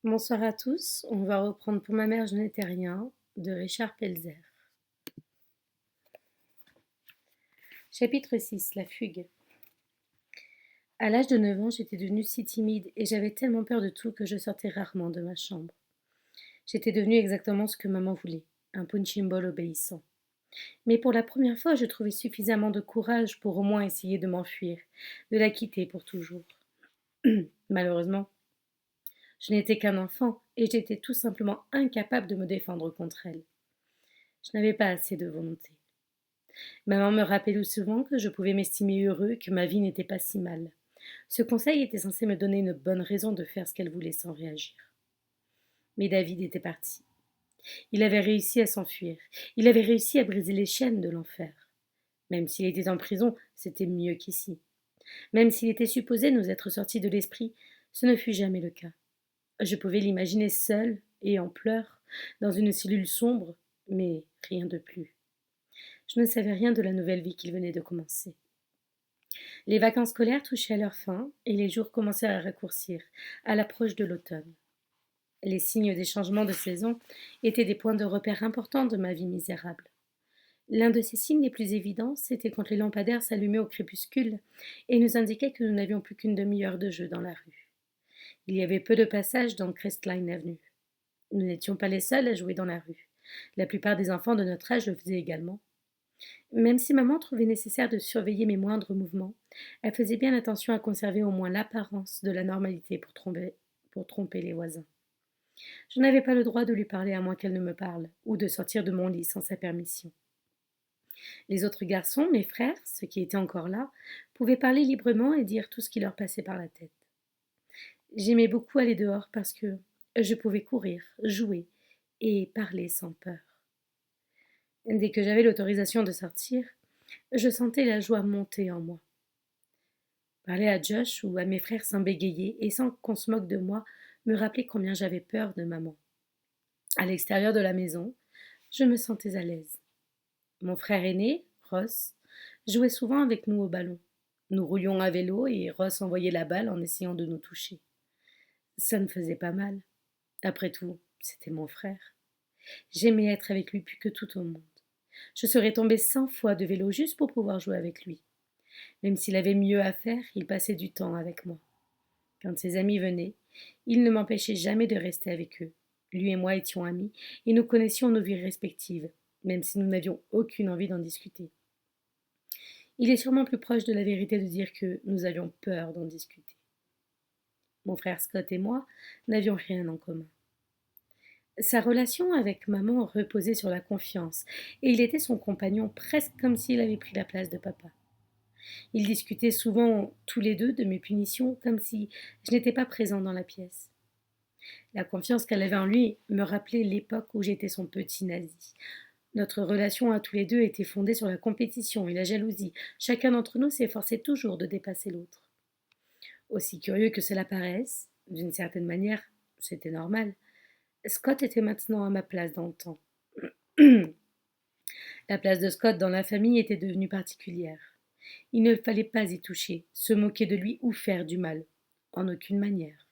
Bonsoir à tous, on va reprendre Pour ma mère je n'étais rien de Richard Pelzer. Chapitre 6, la fugue. À l'âge de 9 ans, j'étais devenue si timide et j'avais tellement peur de tout que je sortais rarement de ma chambre. J'étais devenue exactement ce que maman voulait, un punching ball obéissant. Mais pour la première fois, je trouvais suffisamment de courage pour au moins essayer de m'enfuir, de la quitter pour toujours. Malheureusement, je n'étais qu'un enfant et j'étais tout simplement incapable de me défendre contre elle. Je n'avais pas assez de volonté. Maman me rappelait souvent que je pouvais m'estimer heureux et que ma vie n'était pas si mal. Ce conseil était censé me donner une bonne raison de faire ce qu'elle voulait sans réagir. Mais David était parti. Il avait réussi à s'enfuir. Il avait réussi à briser les chaînes de l'enfer. Même s'il était en prison, c'était mieux qu'ici. Même s'il était supposé nous être sortis de l'esprit, ce ne fut jamais le cas. Je pouvais l'imaginer seul et en pleurs, dans une cellule sombre, mais rien de plus. Je ne savais rien de la nouvelle vie qu'il venait de commencer. Les vacances scolaires touchaient à leur fin et les jours commençaient à raccourcir à l'approche de l'automne. Les signes des changements de saison étaient des points de repère importants de ma vie misérable. L'un de ces signes les plus évidents, c'était quand les lampadaires s'allumaient au crépuscule et nous indiquaient que nous n'avions plus qu'une demi-heure de jeu dans la rue. Il y avait peu de passages dans Crestline Avenue. Nous n'étions pas les seuls à jouer dans la rue. La plupart des enfants de notre âge le faisaient également. Même si maman trouvait nécessaire de surveiller mes moindres mouvements, elle faisait bien attention à conserver au moins l'apparence de la normalité pour tromper les voisins. Je n'avais pas le droit de lui parler à moins qu'elle ne me parle, ou de sortir de mon lit sans sa permission. Les autres garçons, mes frères, ceux qui étaient encore là, pouvaient parler librement et dire tout ce qui leur passait par la tête. J'aimais beaucoup aller dehors parce que je pouvais courir, jouer et parler sans peur. Dès que j'avais l'autorisation de sortir, je sentais la joie monter en moi. Parler à Josh ou à mes frères sans bégayer et sans qu'on se moque de moi me rappelait combien j'avais peur de maman. À l'extérieur de la maison, je me sentais à l'aise. Mon frère aîné, Ross, jouait souvent avec nous au ballon. Nous roulions à vélo et Ross envoyait la balle en essayant de nous toucher. Ça ne faisait pas mal. Après tout, c'était mon frère. J'aimais être avec lui plus que tout au monde. Je serais tombée 100 fois de vélo juste pour pouvoir jouer avec lui. Même s'il avait mieux à faire, il passait du temps avec moi. Quand ses amis venaient, il ne m'empêchait jamais de rester avec eux. Lui et moi étions amis et nous connaissions nos vies respectives, même si nous n'avions aucune envie d'en discuter. Il est sûrement plus proche de la vérité de dire que nous avions peur d'en discuter. Mon frère Scott et moi n'avions rien en commun. Sa relation avec maman reposait sur la confiance, et il était son compagnon presque comme s'il avait pris la place de papa. Ils discutaient souvent tous les deux de mes punitions comme si je n'étais pas présent dans la pièce. La confiance qu'elle avait en lui me rappelait l'époque où j'étais son petit nazi. Notre relation à tous les deux était fondée sur la compétition et la jalousie. Chacun d'entre nous s'efforçait toujours de dépasser l'autre. Aussi curieux que cela paraisse, d'une certaine manière, c'était normal. Scott était maintenant à ma place dans le temps. La place de Scott dans la famille était devenue particulière. Il ne fallait pas y toucher, se moquer de lui ou faire du mal. En aucune manière.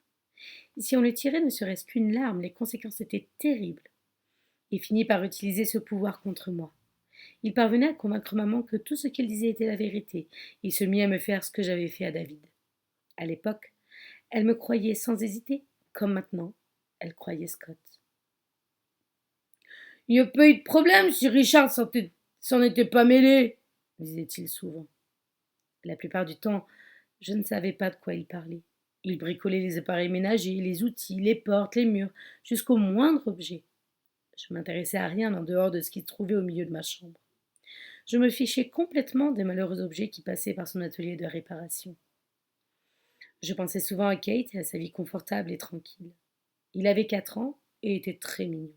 Si on le tirait ne serait-ce qu'une larme, les conséquences étaient terribles. Il finit par utiliser ce pouvoir contre moi. Il parvenait à convaincre maman que tout ce qu'elle disait était la vérité. Il se mit à me faire ce que j'avais fait à David. À l'époque, elle me croyait sans hésiter, comme maintenant, elle croyait Scott. Il n'y a pas eu de problème si Richard s'en était pas mêlé, disait-il souvent. La plupart du temps, je ne savais pas de quoi il parlait. Il bricolait les appareils ménagers, les outils, les portes, les murs, jusqu'au moindre objet. Je m'intéressais à rien en dehors de ce qui se trouvait au milieu de ma chambre. Je me fichais complètement des malheureux objets qui passaient par son atelier de réparation. Je pensais souvent à Kate et à sa vie confortable et tranquille. Il avait 4 ans et était très mignon.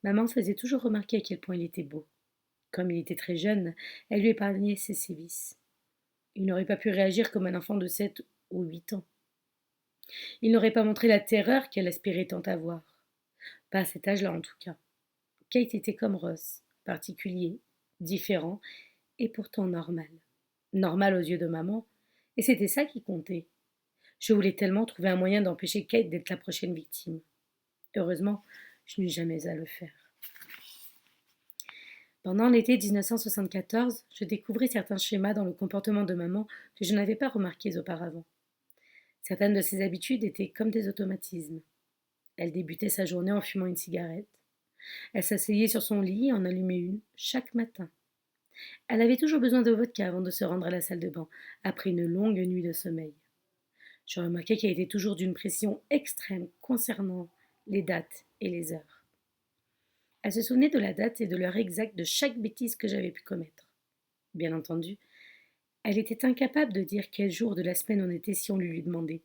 Maman faisait toujours remarquer à quel point il était beau. Comme il était très jeune, elle lui épargnait ses sévices. Il n'aurait pas pu réagir comme un enfant de 7 ou 8 ans. Il n'aurait pas montré la terreur qu'elle aspirait tant à voir. Pas à cet âge-là en tout cas. Kate était comme Ross, particulier, différent et pourtant normal. Normal aux yeux de maman, et c'était ça qui comptait. Je voulais tellement trouver un moyen d'empêcher Kate d'être la prochaine victime. Heureusement, je n'eus jamais à le faire. Pendant l'été 1974, je découvris certains schémas dans le comportement de maman que je n'avais pas remarqués auparavant. Certaines de ses habitudes étaient comme des automatismes. Elle débutait sa journée en fumant une cigarette. Elle s'asseyait sur son lit et en allumait une chaque matin. Elle avait toujours besoin de vodka avant de se rendre à la salle de bain, après une longue nuit de sommeil. Je remarquais qu'elle était toujours d'une précision extrême concernant les dates et les heures. Elle se souvenait de la date et de l'heure exacte de chaque bêtise que j'avais pu commettre. Bien entendu, elle était incapable de dire quel jour de la semaine on était si on lui demandait,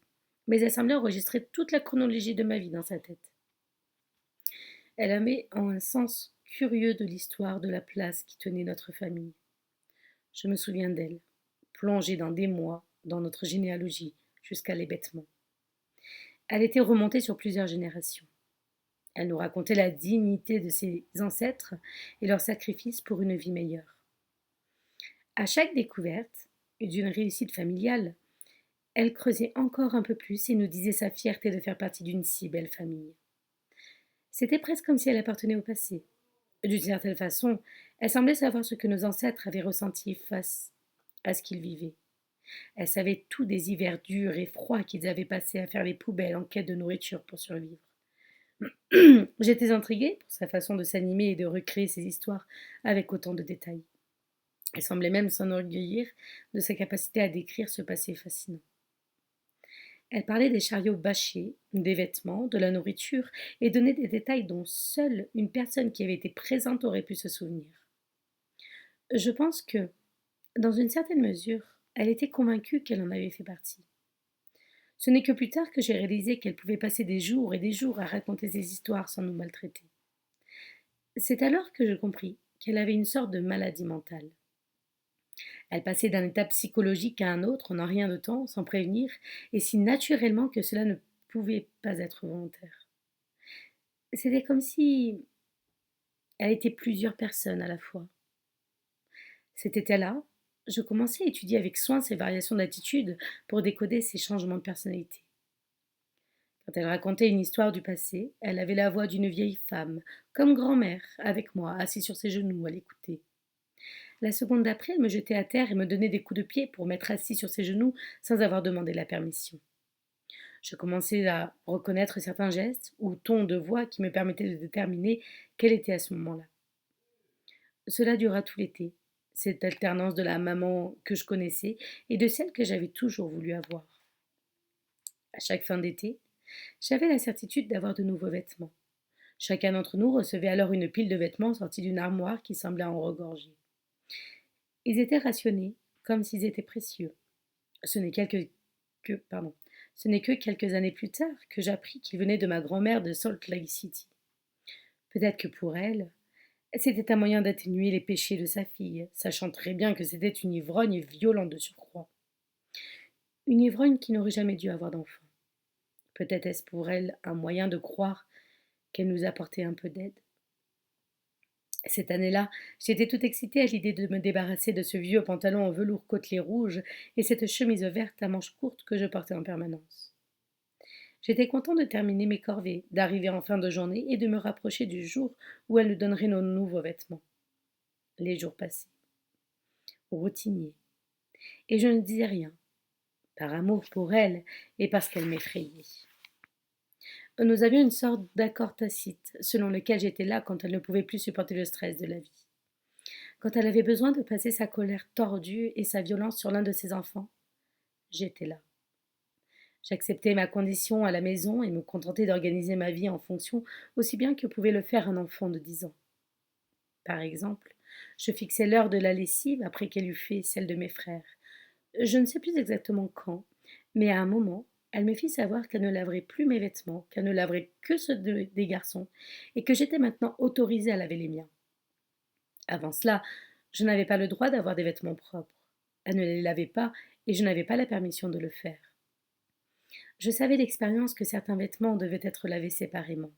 mais elle semblait enregistrer toute la chronologie de ma vie dans sa tête. Elle avait un sens curieux de l'histoire de la place qui tenait notre famille. Je me souviens d'elle, plongée dans des mois dans notre généalogie jusqu'à l'hébétement. Elle était remontée sur plusieurs générations. Elle nous racontait la dignité de ses ancêtres et leur sacrifice pour une vie meilleure. À chaque découverte d'une réussite familiale, elle creusait encore un peu plus et nous disait sa fierté de faire partie d'une si belle famille. C'était presque comme si elle appartenait au passé. D'une certaine façon, elle semblait savoir ce que nos ancêtres avaient ressenti face à ce qu'ils vivaient. Elle savait tout des hivers durs et froids qu'ils avaient passés à faire les poubelles en quête de nourriture pour survivre. J'étais intriguée pour sa façon de s'animer et de recréer ses histoires avec autant de détails. Elle semblait même s'enorgueillir de sa capacité à décrire ce passé fascinant. Elle parlait des chariots bâchés, des vêtements, de la nourriture et donnait des détails dont seule une personne qui avait été présente aurait pu se souvenir. Je pense que, dans une certaine mesure, elle était convaincue qu'elle en avait fait partie. Ce n'est que plus tard que j'ai réalisé qu'elle pouvait passer des jours et des jours à raconter ses histoires sans nous maltraiter. C'est alors que je compris qu'elle avait une sorte de maladie mentale. Elle passait d'un état psychologique à un autre en un rien de temps, sans prévenir, et si naturellement que cela ne pouvait pas être volontaire. C'était comme si elle était plusieurs personnes à la fois. Cet été-là, je commençais à étudier avec soin ses variations d'attitude pour décoder ses changements de personnalité. Quand elle racontait une histoire du passé, elle avait la voix d'une vieille femme, comme grand-mère, avec moi, assis sur ses genoux à l'écouter. La seconde d'après, elle me jetait à terre et me donnait des coups de pied pour m'être assis sur ses genoux sans avoir demandé la permission. Je commençais à reconnaître certains gestes ou tons de voix qui me permettaient de déterminer quelle était à ce moment-là. Cela dura tout l'été, cette alternance de la maman que je connaissais et de celle que j'avais toujours voulu avoir. À chaque fin d'été, j'avais la certitude d'avoir de nouveaux vêtements. Chacun d'entre nous recevait alors une pile de vêtements sortis d'une armoire qui semblait en regorger. Ils étaient rationnés, comme s'ils étaient précieux. Ce n'est que, pardon, ce n'est que quelques années plus tard que j'appris qu'ils venaient de ma grand-mère de Salt Lake City. Peut-être que pour elle, c'était un moyen d'atténuer les péchés de sa fille, sachant très bien que c'était une ivrogne violente de surcroît. Une ivrogne qui n'aurait jamais dû avoir d'enfant. Peut-être est-ce pour elle un moyen de croire qu'elle nous apportait un peu d'aide. Cette année-là, j'étais toute excitée à l'idée de me débarrasser de ce vieux pantalon en velours côtelé rouge et cette chemise verte à manches courtes que je portais en permanence. J'étais content de terminer mes corvées, d'arriver en fin de journée et de me rapprocher du jour où elle nous donnerait nos nouveaux vêtements. Les jours passaient, routiniers, et je ne disais rien, par amour pour elle et parce qu'elle m'effrayait. Nous avions une sorte d'accord tacite, selon lequel j'étais là quand elle ne pouvait plus supporter le stress de la vie. Quand elle avait besoin de passer sa colère tordue et sa violence sur l'un de ses enfants, j'étais là. J'acceptais ma condition à la maison et me contentais d'organiser ma vie en fonction aussi bien que pouvait le faire un enfant de 10 ans. Par exemple, je fixais l'heure de la lessive après qu'elle eût fait celle de mes frères. Je ne sais plus exactement quand, mais à un moment, elle me fit savoir qu'elle ne laverait plus mes vêtements, qu'elle ne laverait que ceux des garçons, et que j'étais maintenant autorisée à laver les miens. Avant cela, je n'avais pas le droit d'avoir des vêtements propres. Elle ne les lavait pas, et je n'avais pas la permission de le faire. Je savais d'expérience que certains vêtements devaient être lavés séparément,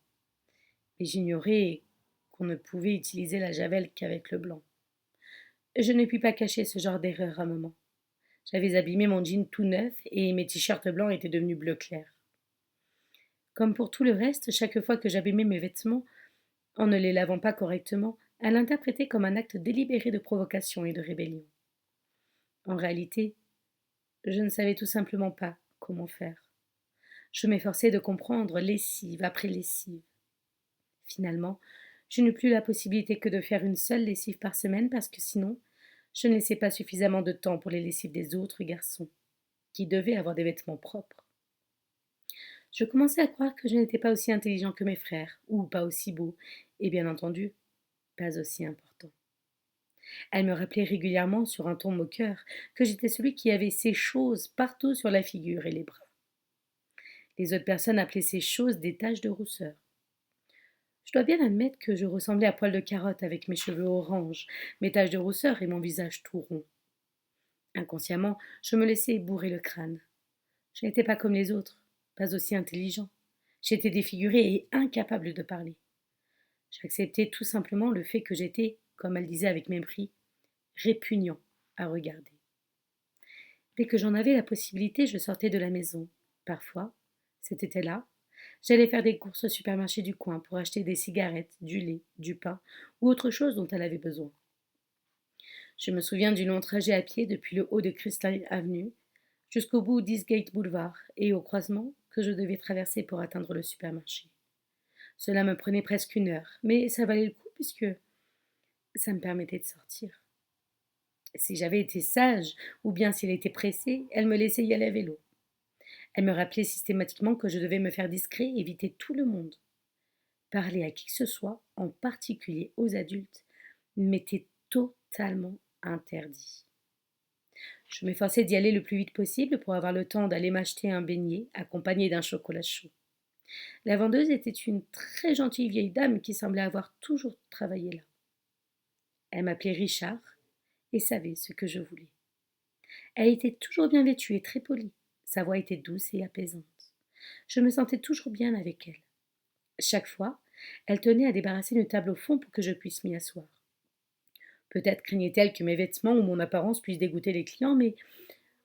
mais j'ignorais qu'on ne pouvait utiliser la javel qu'avec le blanc. Je ne puis pas cacher ce genre d'erreur à maman. J'avais abîmé mon jean tout neuf et mes t-shirts blancs étaient devenus bleu clair. Comme pour tout le reste, chaque fois que j'abîmais mes vêtements, en ne les lavant pas correctement, elle l'interprétait comme un acte délibéré de provocation et de rébellion. En réalité, je ne savais tout simplement pas comment faire. Je m'efforçais de comprendre lessive après lessive. Finalement, je n'eus plus la possibilité que de faire une seule lessive par semaine parce que sinon, je ne laissais pas suffisamment de temps pour les lessives des autres garçons, qui devaient avoir des vêtements propres. Je commençais à croire que je n'étais pas aussi intelligent que mes frères, ou pas aussi beau, et bien entendu, pas aussi important. Elle me rappelait régulièrement, sur un ton moqueur, que j'étais celui qui avait ces choses partout sur la figure et les bras. Les autres personnes appelaient ces choses des taches de rousseur. Je dois bien admettre que je ressemblais à poil de carotte avec mes cheveux orange, mes taches de rousseur et mon visage tout rond. Inconsciemment, je me laissais bourrer le crâne. Je n'étais pas comme les autres, pas aussi intelligent. J'étais défiguré et incapable de parler. J'acceptais tout simplement le fait que j'étais, comme elle disait avec mépris, répugnant à regarder. Dès que j'en avais la possibilité, je sortais de la maison. Parfois, c'était là. J'allais faire des courses au supermarché du coin pour acheter des cigarettes, du lait, du pain ou autre chose dont elle avait besoin. Je me souviens du long trajet à pied depuis le haut de Crystal Avenue jusqu'au bout d'Eastgate Boulevard et au croisement que je devais traverser pour atteindre le supermarché. Cela me prenait presque 1 heure, mais ça valait le coup puisque ça me permettait de sortir. Si j'avais été sage, ou bien si elle était pressée, elle me laissait y aller à vélo. Elle me rappelait systématiquement que je devais me faire discret et éviter tout le monde. Parler à qui que ce soit, en particulier aux adultes, m'était totalement interdit. Je m'efforçais d'y aller le plus vite possible pour avoir le temps d'aller m'acheter un beignet accompagné d'un chocolat chaud. La vendeuse était une très gentille vieille dame qui semblait avoir toujours travaillé là. Elle m'appelait Richard et savait ce que je voulais. Elle était toujours bien vêtue et très polie. Sa voix était douce et apaisante. Je me sentais toujours bien avec elle. Chaque fois, elle tenait à débarrasser une table au fond pour que je puisse m'y asseoir. Peut-être craignait-elle que mes vêtements ou mon apparence puissent dégoûter les clients, mais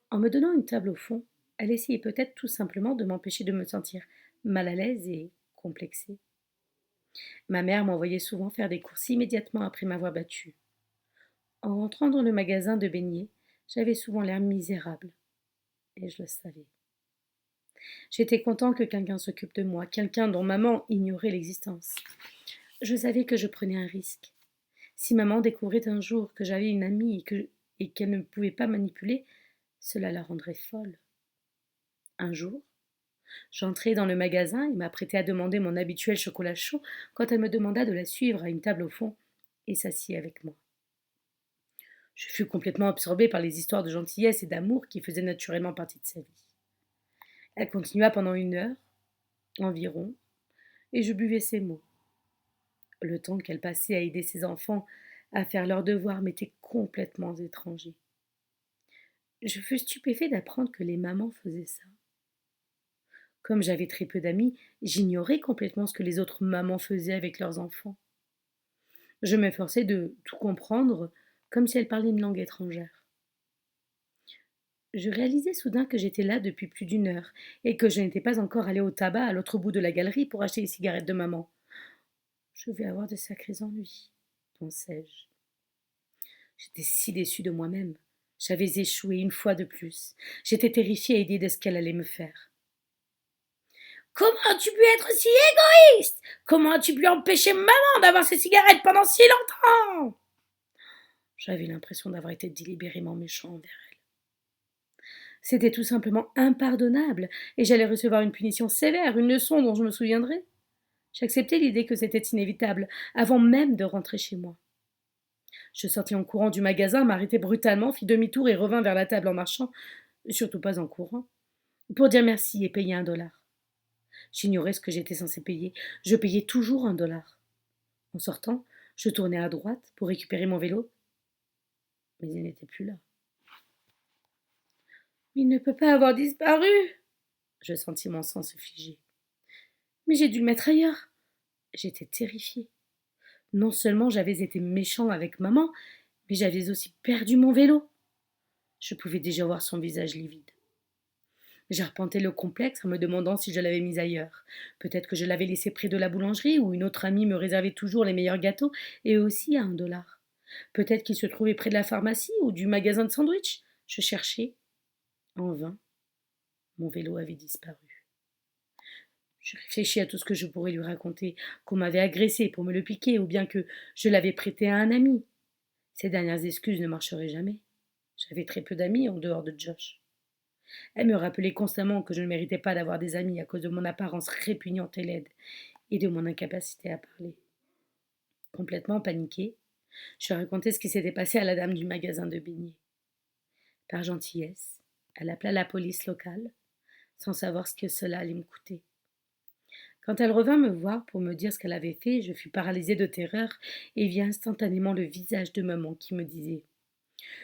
en me donnant une table au fond, elle essayait peut-être tout simplement de m'empêcher de me sentir mal à l'aise et complexée. Ma mère m'envoyait souvent faire des courses immédiatement après m'avoir battue. En rentrant dans le magasin de beignets, j'avais souvent l'air misérable, et je le savais. J'étais content que quelqu'un s'occupe de moi, quelqu'un dont maman ignorait l'existence. Je savais que je prenais un risque. Si maman découvrait un jour que j'avais une amie et qu'elle ne pouvait pas manipuler, cela la rendrait folle. Un jour, j'entrai dans le magasin et m'apprêtais à demander mon habituel chocolat chaud quand elle me demanda de la suivre à une table au fond et s'assit avec moi. Je fus complètement absorbée par les histoires de gentillesse et d'amour qui faisaient naturellement partie de sa vie. Elle continua pendant 1 heure, environ, et je buvais ses mots. Le temps qu'elle passait à aider ses enfants à faire leurs devoirs m'était complètement étranger. Je fus stupéfait d'apprendre que les mamans faisaient ça. Comme j'avais très peu d'amis, j'ignorais complètement ce que les autres mamans faisaient avec leurs enfants. Je m'efforçais de tout comprendre, comme si elles parlaient une langue étrangère. Je réalisais soudain que j'étais là depuis plus d'1 heure et que je n'étais pas encore allée au tabac à l'autre bout de la galerie pour acheter les cigarettes de maman. Je vais avoir de sacrés ennuis, pensais-je. J'étais si déçue de moi-même. J'avais échoué une fois de plus. J'étais terrifiée à l'idée de ce qu'elle allait me faire. Comment as-tu pu être si égoïste? Comment as-tu pu empêcher maman d'avoir ses cigarettes pendant si longtemps? J'avais l'impression d'avoir été délibérément méchant envers elle. C'était tout simplement impardonnable, et j'allais recevoir une punition sévère, une leçon dont je me souviendrai. J'acceptais l'idée que c'était inévitable, avant même de rentrer chez moi. Je sortis en courant du magasin, m'arrêtai brutalement, fis demi-tour et revins vers la table en marchant, surtout pas en courant, pour dire merci et payer $1. J'ignorais ce que j'étais censé payer. Je payais toujours $1. En sortant, je tournai à droite pour récupérer mon vélo, mais il n'était plus là. Il ne peut pas avoir disparu. Je sentis mon sang se figer. Mais j'ai dû le mettre ailleurs. J'étais terrifiée. Non seulement j'avais été méchant avec maman, mais j'avais aussi perdu mon vélo. Je pouvais déjà voir son visage livide. J'arpentais le complexe en me demandant si je l'avais mise ailleurs. Peut-être que je l'avais laissée près de la boulangerie où une autre amie me réservait toujours les meilleurs gâteaux et aussi à 1 dollar. Peut-être qu'il se trouvait près de la pharmacie ou du magasin de sandwich. Je cherchais. En vain. Mon vélo avait disparu. Je réfléchis à tout ce que je pourrais lui raconter, qu'on m'avait agressé pour me le piquer ou bien que je l'avais prêté à un ami. Ces dernières excuses ne marcheraient jamais. J'avais très peu d'amis en dehors de Josh. Elle me rappelait constamment que je ne méritais pas d'avoir des amis à cause de mon apparence répugnante et laide et de mon incapacité à parler. Complètement paniquée, je racontais ce qui s'était passé à la dame du magasin de beignets. Par gentillesse, elle appela la police locale, sans savoir ce que cela allait me coûter. Quand elle revint me voir pour me dire ce qu'elle avait fait, je fus paralysée de terreur et vis instantanément le visage de maman qui me disait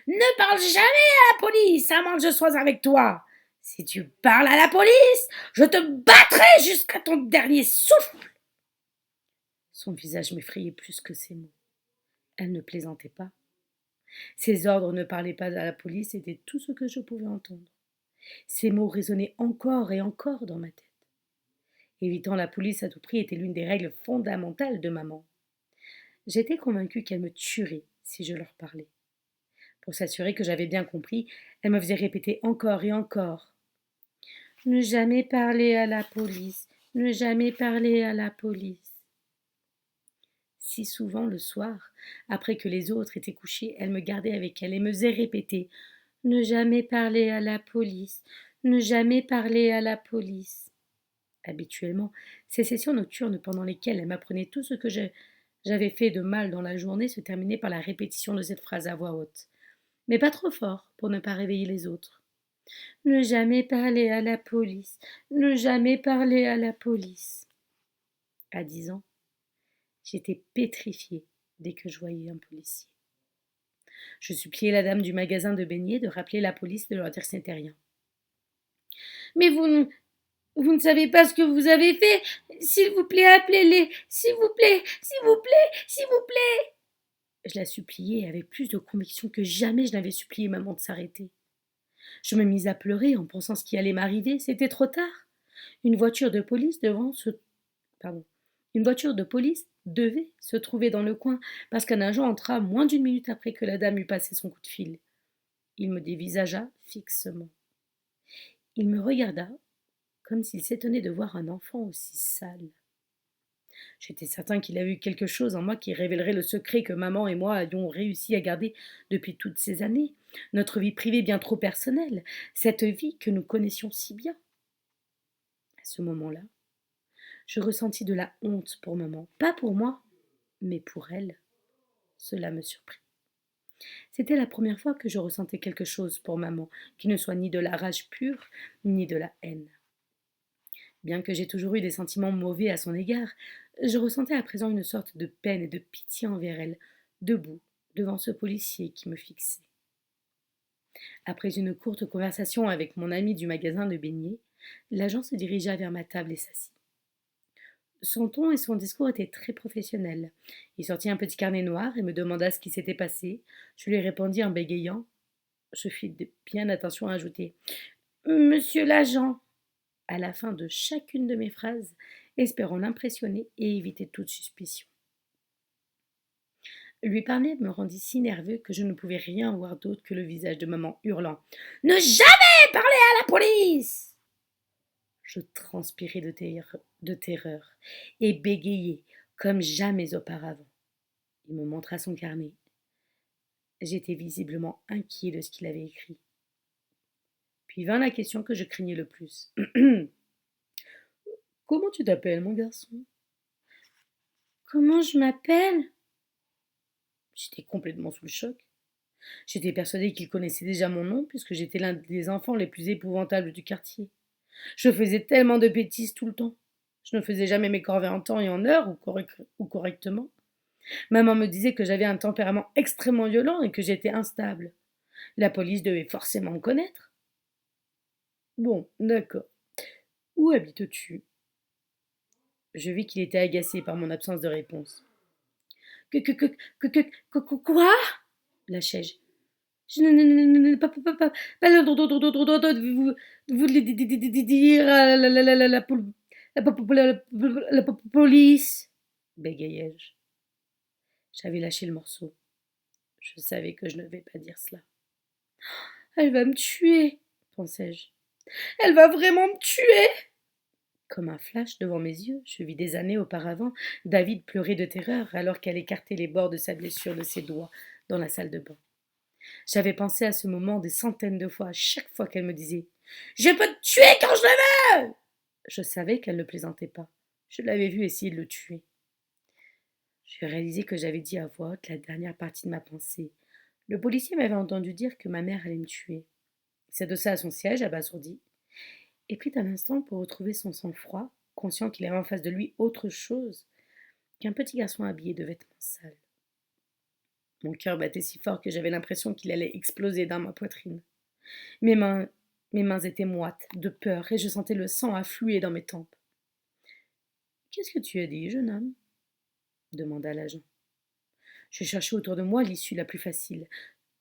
« Ne parle jamais à la police, à moins que je sois avec toi. Si tu parles à la police, je te battrai jusqu'à ton dernier souffle. » Son visage m'effrayait plus que ses mots. Elle ne plaisantait pas. Ses ordres ne parlaient pas à la police, c'était tout ce que je pouvais entendre. Ces mots résonnaient encore et encore dans ma tête. Évitant la police à tout prix était l'une des règles fondamentales de maman. J'étais convaincue qu'elle me tuerait si je leur parlais. Pour s'assurer que j'avais bien compris, elle me faisait répéter encore et encore. Ne jamais parler à la police, ne jamais parler à la police. Si souvent le soir, après que les autres étaient couchés, elle me gardait avec elle et me faisait répéter ne jamais parler à la police, ne jamais parler à la police. Habituellement, ces sessions nocturnes pendant lesquelles elle m'apprenait tout ce que j'avais fait de mal dans la journée se terminaient par la répétition de cette phrase à voix haute, mais pas trop fort pour ne pas réveiller les autres. Ne jamais parler à la police, ne jamais parler à la police. À 10 ans, j'étais pétrifiée dès que je voyais un policier. Je suppliais la dame du magasin de beignets de rappeler la police et de leur dire que ce n'était rien. Mais vous ne savez pas ce que vous avez fait. S'il vous plaît, appelez-les. S'il vous plaît, s'il vous plaît, s'il vous plaît. Je la suppliais avec plus de conviction que jamais je n'avais supplié maman de s'arrêter. Je me mis à pleurer en pensant ce qui allait m'arriver. C'était trop tard. Une voiture de police Une voiture de police devait se trouver dans le coin parce qu'un agent entra moins d'une minute après que la dame eut passé son coup de fil. Il me dévisagea fixement. Il me regarda comme s'il s'étonnait de voir un enfant aussi sale. J'étais certain qu'il avait eu quelque chose en moi qui révélerait le secret que maman et moi avions réussi à garder depuis toutes ces années, notre vie privée bien trop personnelle, cette vie que nous connaissions si bien. À ce moment-là, je ressentis de la honte pour maman, pas pour moi, mais pour elle. Cela me surprit. C'était la première fois que je ressentais quelque chose pour maman, qui ne soit ni de la rage pure, ni de la haine. Bien que j'aie toujours eu des sentiments mauvais à son égard, je ressentais à présent une sorte de peine et de pitié envers elle, debout, devant ce policier qui me fixait. Après une courte conversation avec mon ami du magasin de beignets, l'agent se dirigea vers ma table et s'assit. Son ton et son discours étaient très professionnels. Il sortit un petit carnet noir et me demanda ce qui s'était passé. Je lui répondis en bégayant. Je fis bien attention à ajouter « Monsieur l'agent » à la fin de chacune de mes phrases, espérant l'impressionner et éviter toute suspicion. Lui parler me rendit si nerveux que je ne pouvais rien voir d'autre que le visage de maman hurlant « Ne jamais parler à la police !» Je transpirais de terreur et bégayais comme jamais auparavant. Il me montra son carnet. J'étais visiblement inquiet de ce qu'il avait écrit. Puis vint la question que je craignais le plus. « Comment tu t'appelles, mon garçon ?»« Comment je m'appelle ?» J'étais complètement sous le choc. J'étais persuadée qu'il connaissait déjà mon nom, puisque j'étais l'un des enfants les plus épouvantables du quartier. Je faisais tellement de bêtises tout le temps. Je ne faisais jamais mes corvées en temps et en heure, ou correctement. Maman me disait que j'avais un tempérament extrêmement violent et que j'étais instable. La police devait forcément me connaître. Bon, d'accord. Où habites-tu ? Je vis qu'il était agacé par mon absence de réponse. Quoi ? Lâchai-je. Je ne pas le droit de vous dire la police, bégayai-je. J'avais lâché le morceau. Je savais que je ne devais pas dire cela. Elle va me tuer, pensai-je. Elle va vraiment me tuer. Comme un flash devant mes yeux, je vis des années auparavant David pleurer de terreur alors qu'elle écartait les bords de sa blessure de ses doigts dans la salle de bain. J'avais pensé à ce moment des centaines de fois, à chaque fois qu'elle me disait « Je peux te tuer quand je le veux !» Je savais qu'elle ne plaisantait pas. Je l'avais vue essayer de le tuer. J'ai réalisé que j'avais dit à voix haute la dernière partie de ma pensée. Le policier m'avait entendu dire que ma mère allait me tuer. Il s'adossa à son siège, abasourdi, et prit un instant pour retrouver son sang-froid, conscient qu'il avait en face de lui autre chose qu'un petit garçon habillé de vêtements sales. Mon cœur battait si fort que j'avais l'impression qu'il allait exploser dans ma poitrine. Mes mains, mes mains étaient moites de peur et je sentais le sang affluer dans mes tempes. Qu'est-ce que tu as dit, jeune homme demanda l'agent. Je cherchais autour de moi l'issue la plus facile.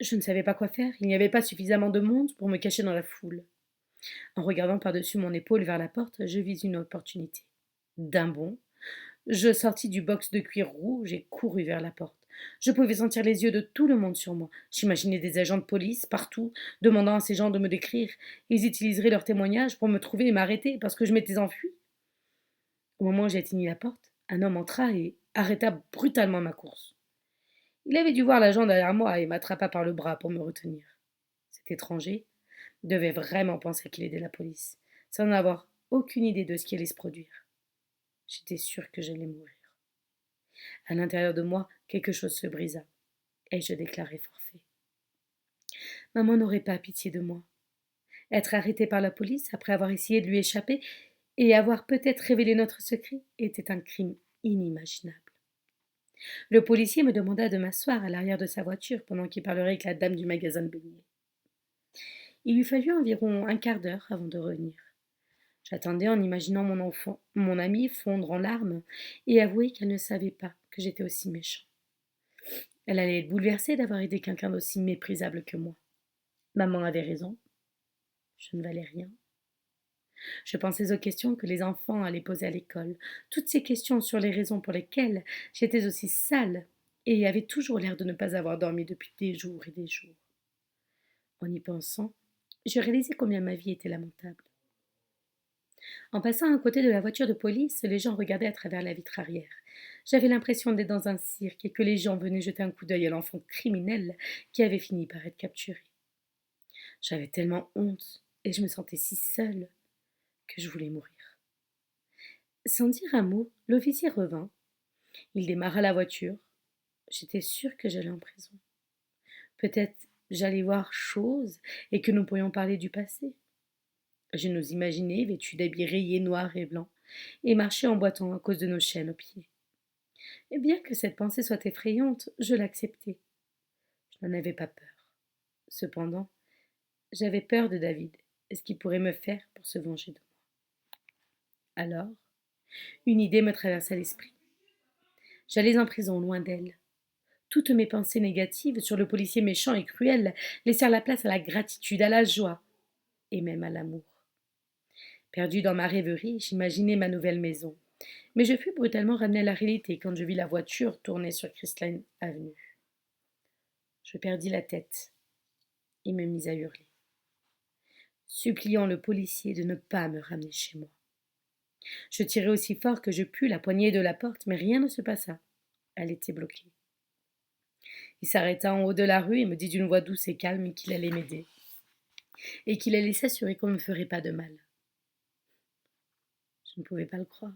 Je ne savais pas quoi faire, il n'y avait pas suffisamment de monde pour me cacher dans la foule. En regardant par-dessus mon épaule vers la porte, je vis une opportunité. D'un bond, je sortis du box de cuir rouge et courus vers la porte. Je pouvais sentir les yeux de tout le monde sur moi. J'imaginais des agents de police partout, demandant à ces gens de me décrire. Ils utiliseraient leurs témoignages pour me trouver et m'arrêter parce que je m'étais enfuie. Au moment où j'atteignis la porte, un homme entra et arrêta brutalement ma course. Il avait dû voir l'agent derrière moi et m'attrapa par le bras pour me retenir. Cet étranger devait vraiment penser qu'il aidait la police, sans avoir aucune idée de ce qui allait se produire. J'étais sûre que j'allais mourir. À l'intérieur de moi, quelque chose se brisa, et je déclarai forfait. Maman n'aurait pas pitié de moi. Être arrêtée par la police après avoir essayé de lui échapper et avoir peut-être révélé notre secret était un crime inimaginable. Le policier me demanda de m'asseoir à l'arrière de sa voiture pendant qu'il parlerait avec la dame du magasin de beignets. Il lui fallut environ un quart d'heure avant de revenir. J'attendais en imaginant mon ami fondre en larmes et avouer qu'elle ne savait pas que j'étais aussi méchant. Elle allait être bouleversée d'avoir aidé quelqu'un d'aussi méprisable que moi. Maman avait raison. Je ne valais rien. Je pensais aux questions que les enfants allaient poser à l'école, toutes ces questions sur les raisons pour lesquelles j'étais aussi sale et avait toujours l'air de ne pas avoir dormi depuis des jours et des jours. En y pensant, je réalisais combien ma vie était lamentable. En passant à côté de la voiture de police, les gens regardaient à travers la vitre arrière. J'avais l'impression d'être dans un cirque et que les gens venaient jeter un coup d'œil à l'enfant criminel qui avait fini par être capturé. J'avais tellement honte et je me sentais si seule que je voulais mourir. Sans dire un mot, l'officier revint. Il démarra la voiture. J'étais sûre que j'allais en prison. Peut-être j'allais voir chose et que nous pourrions parler du passé. Je nous imaginais vêtus d'habits rayés noirs et blancs et marcher en boitant à cause de nos chaînes aux pieds. Et bien que cette pensée soit effrayante, je l'acceptais. Je n'en avais pas peur. Cependant, j'avais peur de David et ce qu'il pourrait me faire pour se venger de moi. Alors, une idée me traversa l'esprit. J'allais en prison loin d'elle. Toutes mes pensées négatives sur le policier méchant et cruel laissèrent la place à la gratitude, à la joie et même à l'amour. Perdue dans ma rêverie, j'imaginais ma nouvelle maison. Mais je fus brutalement ramenée à la réalité quand je vis la voiture tourner sur Crestline Avenue. Je perdis la tête et me mis à hurler, suppliant le policier de ne pas me ramener chez moi. Je tirai aussi fort que je pus la poignée de la porte, mais rien ne se passa. Elle était bloquée. Il s'arrêta en haut de la rue et me dit d'une voix douce et calme qu'il allait m'aider et qu'il allait s'assurer qu'on ne me ferait pas de mal. Je ne pouvais pas le croire.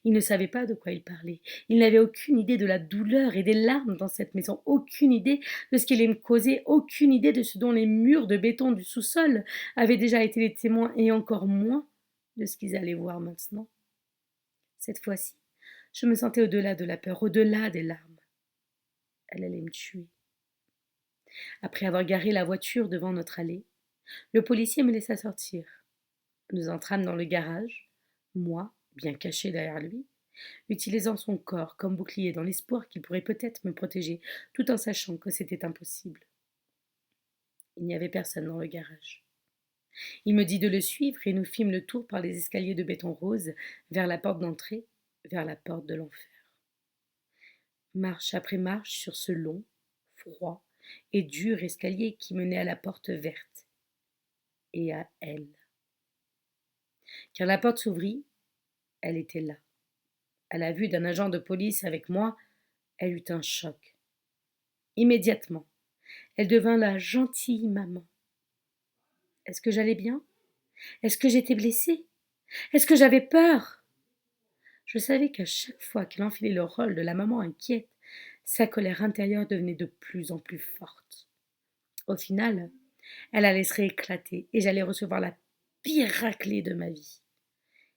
Il ne savait pas de quoi il parlait. Il n'avait aucune idée de la douleur et des larmes dans cette maison, aucune idée de ce qu'il allait me causer, aucune idée de ce dont les murs de béton du sous-sol avaient déjà été les témoins, et encore moins de ce qu'ils allaient voir maintenant. Cette fois-ci, je me sentais au-delà de la peur, au-delà des larmes. Elle allait me tuer. Après avoir garé la voiture devant notre allée, le policier me laissa sortir. Nous entrâmes dans le garage, moi, bien caché derrière lui, utilisant son corps comme bouclier dans l'espoir qu'il pourrait peut-être me protéger, tout en sachant que c'était impossible. Il n'y avait personne dans le garage. Il me dit de le suivre et nous fîmes le tour par les escaliers de béton rose vers la porte d'entrée, vers la porte de l'enfer. Marche après marche sur ce long, froid et dur escalier qui menait à la porte verte et à elle. Quand la porte s'ouvrit, elle était là. À la vue d'un agent de police avec moi, elle eut un choc. Immédiatement, elle devint la gentille maman. Est-ce que j'allais bien? Est-ce que j'étais blessée? Est-ce que j'avais peur? Je savais qu'à chaque fois qu'elle enfilait le rôle de la maman inquiète, sa colère intérieure devenait de plus en plus forte. Au final, elle allait se rééclater et j'allais recevoir la pire raclée de ma vie.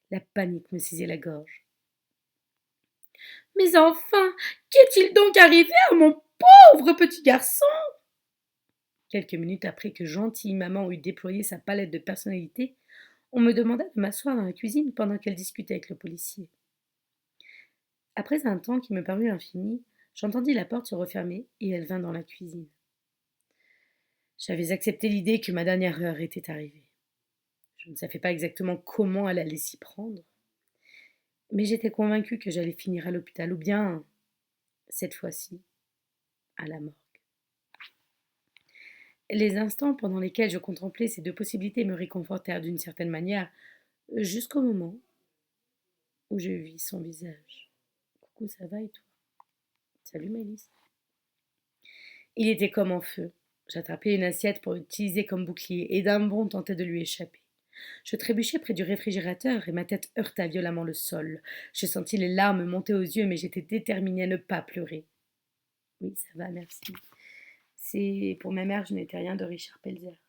La panique me saisit la gorge. Mais enfin, qu'est-il donc arrivé à mon pauvre petit garçon? Quelques minutes après que gentille maman eut déployé sa palette de personnalité, on me demanda de m'asseoir dans la cuisine pendant qu'elle discutait avec le policier. Après un temps qui me parut infini, j'entendis la porte se refermer et elle vint dans la cuisine. J'avais accepté l'idée que ma dernière heure était arrivée. Je ne savais pas exactement comment elle allait s'y prendre, mais j'étais convaincue que j'allais finir à l'hôpital ou bien, cette fois-ci, à la morgue. Les instants pendant lesquels je contemplais ces deux possibilités me réconfortèrent d'une certaine manière, jusqu'au moment où je vis son visage. Coucou, ça va et toi? Salut Malice. Il était comme en feu. J'attrapai une assiette pour l'utiliser comme bouclier et d'un bond tentais de lui échapper. Je trébuchai près du réfrigérateur et ma tête heurta violemment le sol. Je sentis les larmes monter aux yeux, mais j'étais déterminée à ne pas pleurer. Oui, ça va, merci. C'est pour ma mère, je n'étais rien de Richard Pelzer.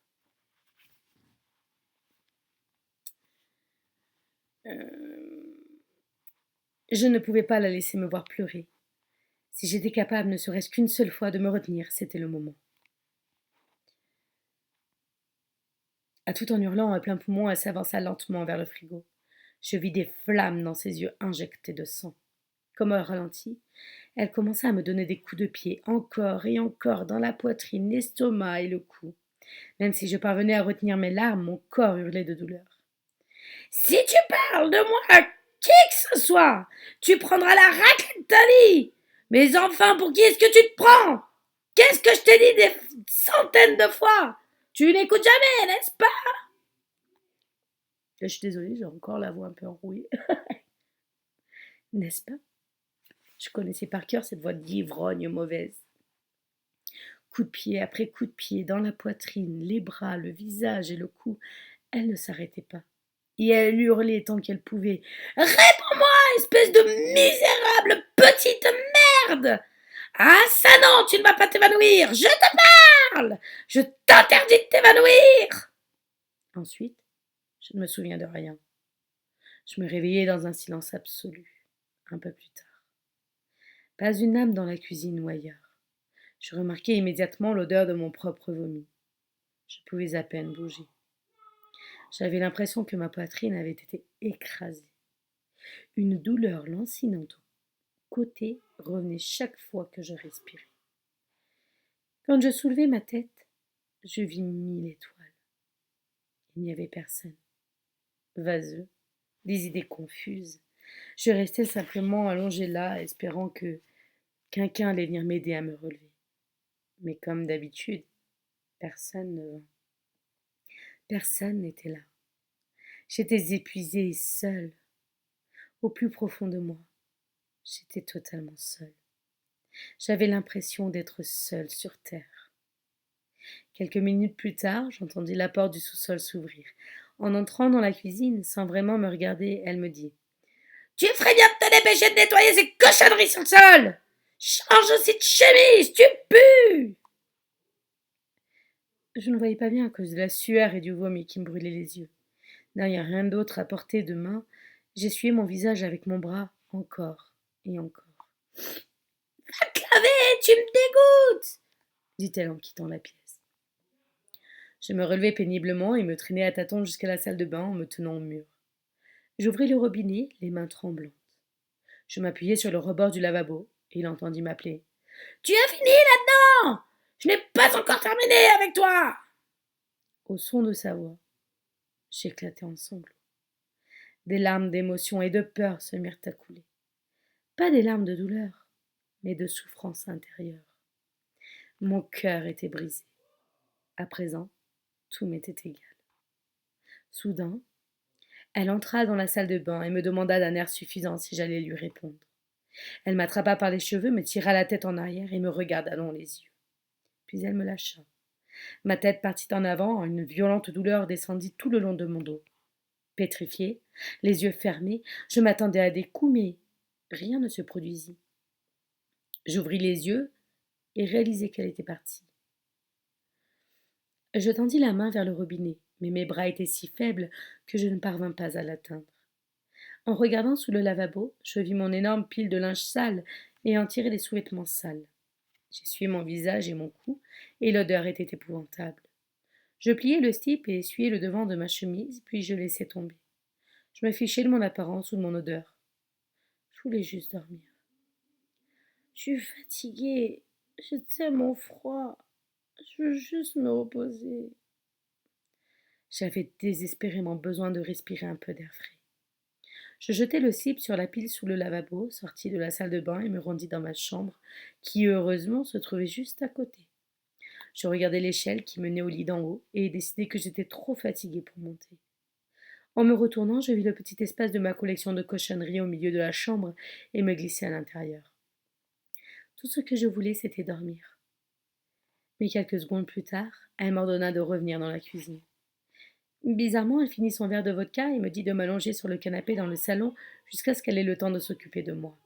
Je ne pouvais pas la laisser me voir pleurer. Si j'étais capable, ne serait-ce qu'une seule fois, de me retenir, c'était le moment. À tout en hurlant à plein poumon, elle s'avança lentement vers le frigo. Je vis des flammes dans ses yeux injectés de sang. Comme au ralenti, elle commença à me donner des coups de pied, encore et encore, dans la poitrine, l'estomac et le cou. Même si je parvenais à retenir mes larmes, mon corps hurlait de douleur. Si tu parles de moi à qui que ce soit, tu prendras la raclée de ta vie. Mais enfin, pour qui est-ce que tu te prends? Qu'est-ce que je t'ai dit des centaines de fois? Tu n'écoutes jamais, n'est-ce pas? Je suis désolée, j'ai encore la voix un peu enrouée. N'est-ce pas? Je connaissais par cœur cette voix d'ivrogne mauvaise. Coup de pied après coup de pied dans la poitrine, les bras, le visage et le cou. Elle ne s'arrêtait pas. Et elle hurlait tant qu'elle pouvait. Réponds-moi, espèce de misérable petite merde! Ah ça non, tu ne vas pas t'évanouir! Je te parle! Je t'interdis de t'évanouir! Ensuite, je ne me souviens de rien. Je me réveillai dans un silence absolu, un peu plus tard. Pas une âme dans la cuisine ou ailleurs. Je remarquai immédiatement l'odeur de mon propre vomi. Je pouvais à peine bouger. J'avais l'impression que ma poitrine avait été écrasée. Une douleur lancinante au côté revenait chaque fois que je respirais. Quand je soulevai ma tête, je vis 1000 étoiles. Il n'y avait personne. Vaseux, des idées confuses. Je restais simplement allongée là, espérant que quelqu'un allait venir m'aider à me relever. Mais comme d'habitude, personne ne vint. Personne n'était là. J'étais épuisée et seule. Au plus profond de moi, j'étais totalement seule. J'avais l'impression d'être seule sur terre. Quelques minutes plus tard, j'entendis la porte du sous-sol s'ouvrir. En entrant dans la cuisine, sans vraiment me regarder, elle me dit: Tu ferais bien de te dépêcher de nettoyer ces cochonneries sur le sol! Change aussi de chemise, tu pues! Je ne voyais pas bien à cause de la sueur et du vomi qui me brûlait les yeux. N'ayant rien d'autre à portée de main, j'essuyai mon visage avec mon bras, encore et encore. Va te laver, tu me dégoûtes, dit-elle en quittant la pièce. Je me relevai péniblement et me traînai à tâtons jusqu'à la salle de bain en me tenant au mur. J'ouvris le robinet, les mains tremblantes. Je m'appuyai sur le rebord du lavabo et il entendit m'appeler. Tu as fini là-dedans? Je n'ai pas encore terminé avec toi! Au son de sa voix, j'éclatai en sanglots. Des larmes d'émotion et de peur se mirent à couler. Pas des larmes de douleur, mais de souffrance intérieure. Mon cœur était brisé. À présent, tout m'était égal. Soudain, elle entra dans la salle de bain et me demanda d'un air suffisant si j'allais lui répondre. Elle m'attrapa par les cheveux, me tira la tête en arrière et me regarda dans les yeux. Puis elle me lâcha. Ma tête partit en avant, une violente douleur descendit tout le long de mon dos. Pétrifiée, les yeux fermés, je m'attendais à des coups, mais rien ne se produisit. J'ouvris les yeux et réalisai qu'elle était partie. Je tendis la main vers le robinet, mais mes bras étaient si faibles que je ne parvins pas à l'atteindre. En regardant sous le lavabo, je vis mon énorme pile de linge sale et en tirai des sous-vêtements sales. J'essuyai mon visage et mon cou, et l'odeur était épouvantable. Je pliai le slip et essuyai le devant de ma chemise, puis je laissai tomber. Je me fichais de mon apparence ou de mon odeur. Je voulais juste dormir. Je suis fatiguée, j'ai tellement froid. Je veux juste me reposer. J'avais désespérément besoin de respirer un peu d'air frais. Je jetai le slip sur la pile sous le lavabo, sortis de la salle de bain et me rendis dans ma chambre, qui heureusement se trouvait juste à côté. Je regardai l'échelle qui menait au lit d'en haut et décidai que j'étais trop fatiguée pour monter. En me retournant, je vis le petit espace de ma collection de cochonneries au milieu de la chambre et me glissai à l'intérieur. Tout ce que je voulais, c'était dormir. Mais quelques secondes plus tard, elle m'ordonna de revenir dans la cuisine. Bizarrement, elle finit son verre de vodka et me dit de m'allonger sur le canapé dans le salon jusqu'à ce qu'elle ait le temps de s'occuper de moi.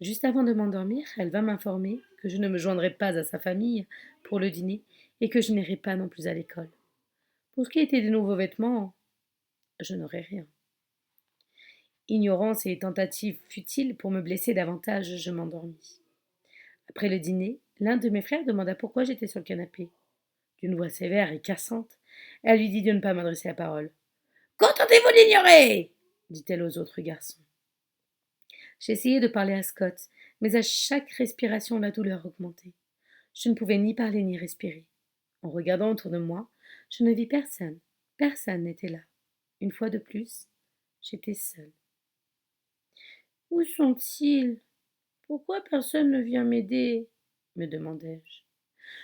Juste avant de m'endormir, elle vint m'informer que je ne me joindrais pas à sa famille pour le dîner et que je n'irais pas non plus à l'école. Pour ce qui était des nouveaux vêtements, je n'aurais rien. Ignorant ces tentatives futiles pour me blesser davantage, je m'endormis. Après le dîner, l'un de mes frères demanda pourquoi j'étais sur le canapé. D'une voix sévère et cassante, elle lui dit de ne pas m'adresser la parole. Contentez-vous de l'ignorer dit-elle aux autres garçons. J'essayai de parler à Scott, mais à chaque respiration la douleur augmentait. Je ne pouvais ni parler ni respirer. En regardant autour de moi, je ne vis personne. Personne n'était là. Une fois de plus, j'étais seule. Où sont-ils? Pourquoi personne ne vient m'aider? Me demandai-je.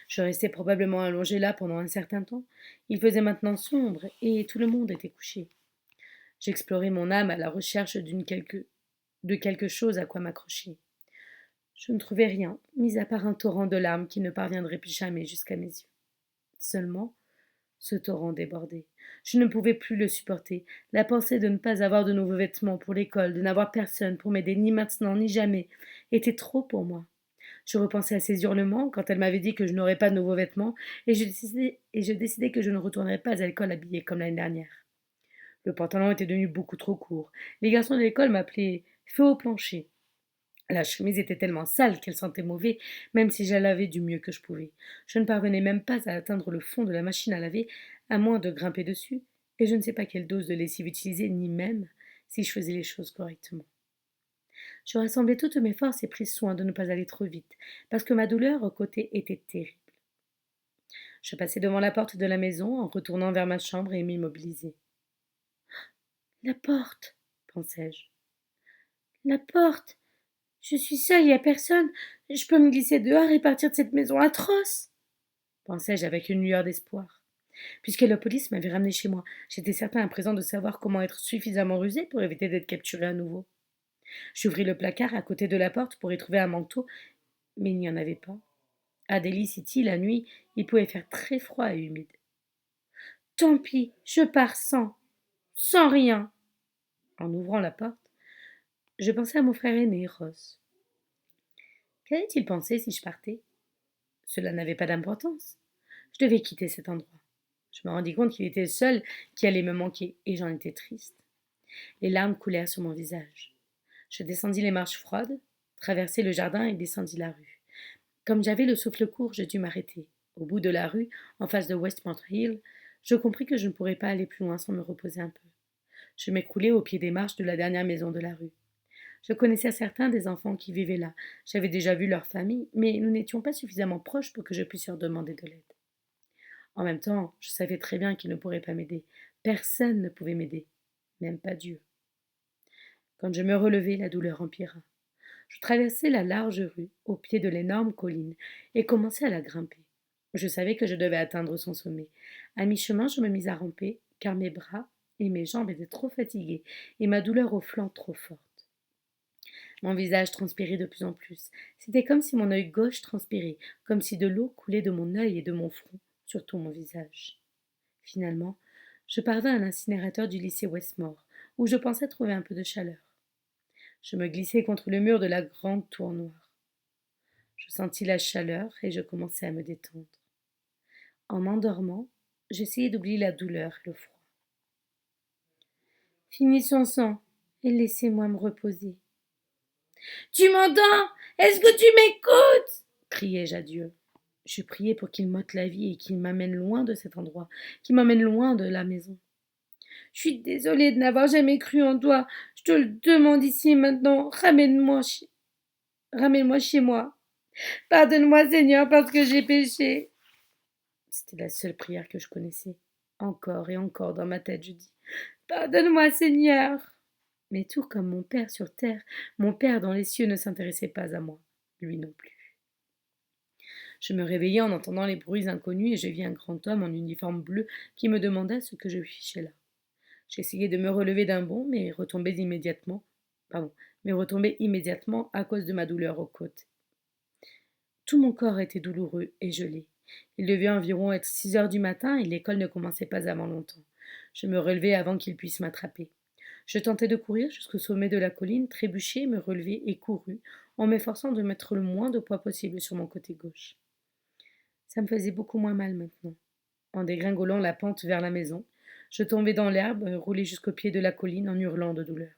Je restai probablement allongée là pendant un certain temps. Il faisait maintenant sombre et tout le monde était couché. J'explorais mon âme à la recherche de quelque chose à quoi m'accrocher. Je ne trouvais rien, mis à part un torrent de larmes qui ne parviendrait plus jamais jusqu'à mes yeux. Seulement, ce torrent débordait. Je ne pouvais plus le supporter. La pensée de ne pas avoir de nouveaux vêtements pour l'école, de n'avoir personne pour m'aider ni maintenant ni jamais, était trop pour moi. Je repensais à ses hurlements quand elle m'avait dit que je n'aurais pas de nouveaux vêtements et je décidai que je ne retournerais pas à l'école habillée comme l'année dernière. Le pantalon était devenu beaucoup trop court. Les garçons de l'école m'appelaient feu au plancher. La chemise était tellement sale qu'elle sentait mauvais, même si je la lavais du mieux que je pouvais. Je ne parvenais même pas à atteindre le fond de la machine à laver, à moins de grimper dessus, et je ne sais pas quelle dose de lessive utiliser, ni même si je faisais les choses correctement. Je rassemblai toutes mes forces et pris soin de ne pas aller trop vite, parce que ma douleur au côté était terrible. Je passai devant la porte de la maison en retournant vers ma chambre et m'immobilisai. La porte, pensai-je. La porte. Je suis seule, il n'y a personne. Je peux me glisser dehors et partir de cette maison atroce, pensai-je avec une lueur d'espoir. Puisque la police m'avait ramené chez moi, j'étais certain à présent de savoir comment être suffisamment rusé pour éviter d'être capturé à nouveau. J'ouvris le placard à côté de la porte pour y trouver un manteau, mais il n'y en avait pas. À Delhi City, la nuit, il pouvait faire très froid et humide. Tant pis, je pars sans rien. En ouvrant la porte, je pensai à mon frère aîné, Ross. Qu'allait-il penser si je partais? Cela n'avait pas d'importance. Je devais quitter cet endroit. Je me rendis compte qu'il était le seul qui allait me manquer, et j'en étais triste. Les larmes coulèrent sur mon visage. Je descendis les marches froides, traversai le jardin et descendis la rue. Comme j'avais le souffle court, je dus m'arrêter. Au bout de la rue, en face de Westmont Hill, je compris que je ne pourrais pas aller plus loin sans me reposer un peu. Je m'écroulai au pied des marches de la dernière maison de la rue. Je connaissais certains des enfants qui vivaient là. J'avais déjà vu leur famille, mais nous n'étions pas suffisamment proches pour que je puisse leur demander de l'aide. En même temps, je savais très bien qu'il ne pourrait pas m'aider. Personne ne pouvait m'aider, même pas Dieu. Quand je me relevai, la douleur empira. Je traversai la large rue, au pied de l'énorme colline, et commençai à la grimper. Je savais que je devais atteindre son sommet. À mi-chemin, je me mis à ramper, car mes bras et mes jambes étaient trop fatigués, et ma douleur au flanc trop forte. Mon visage transpirait de plus en plus. C'était comme si mon œil gauche transpirait, comme si de l'eau coulait de mon œil et de mon front, sur tout mon visage. Finalement, je parvins à l'incinérateur du lycée Westmore, où je pensais trouver un peu de chaleur. Je me glissai contre le mur de la grande tour noire. Je sentis la chaleur et je commençai à me détendre. En m'endormant, j'essayais d'oublier la douleur et le froid. Finissons-en et laissez-moi me reposer. Tu m'entends? Est-ce que tu m'écoutes? Criai-je à Dieu. Je priai pour qu'il m'ôte la vie et qu'il m'amène loin de cet endroit, qu'il m'emmène loin de la maison. Je suis désolée de n'avoir jamais cru en toi. Je te le demande ici et maintenant. Ramène-moi chez moi. Pardonne-moi, Seigneur, parce que j'ai péché. C'était la seule prière que je connaissais. Encore et encore dans ma tête, je dis pardonne-moi, Seigneur. Mais tout comme mon Père sur terre, mon Père dans les cieux ne s'intéressait pas à moi, lui non plus. Je me réveillai en entendant les bruits inconnus et je vis un grand homme en uniforme bleu qui me demanda ce que je fichais là. J'essayai de me relever d'un bond, mais retombai immédiatement à cause de ma douleur aux côtes. Tout mon corps était douloureux et gelé. Il devait environ être 6 heures du matin et l'école ne commençait pas avant longtemps. Je me relevai avant qu'il puisse m'attraper. Je tentai de courir jusqu'au sommet de la colline, trébuchai, me relevai et courus, en m'efforçant de mettre le moins de poids possible sur mon côté gauche. Ça me faisait beaucoup moins mal maintenant. En dégringolant la pente vers la maison, je tombai dans l'herbe, roulai jusqu'au pied de la colline en hurlant de douleur.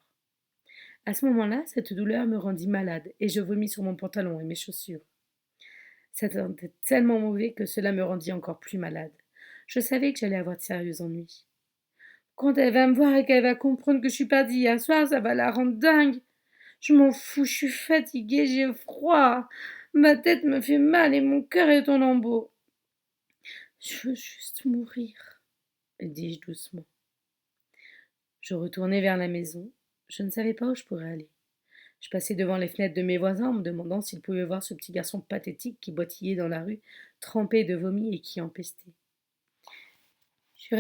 À ce moment-là, cette douleur me rendit malade et je vomis sur mon pantalon et mes chaussures. C'était tellement mauvais que cela me rendit encore plus malade. Je savais que j'allais avoir de sérieux ennuis. Quand elle va me voir et qu'elle va comprendre que je suis partie hier soir, ça va la rendre dingue. Je m'en fous, je suis fatiguée, j'ai froid. Ma tête me fait mal et mon cœur est en lambeaux. Je veux juste mourir, dis-je doucement. Je retournai vers la maison. Je ne savais pas où je pourrais aller. Je passai devant les fenêtres de mes voisins en me demandant s'ils pouvaient voir ce petit garçon pathétique qui boitillait dans la rue, trempé de vomi et qui empestait. Je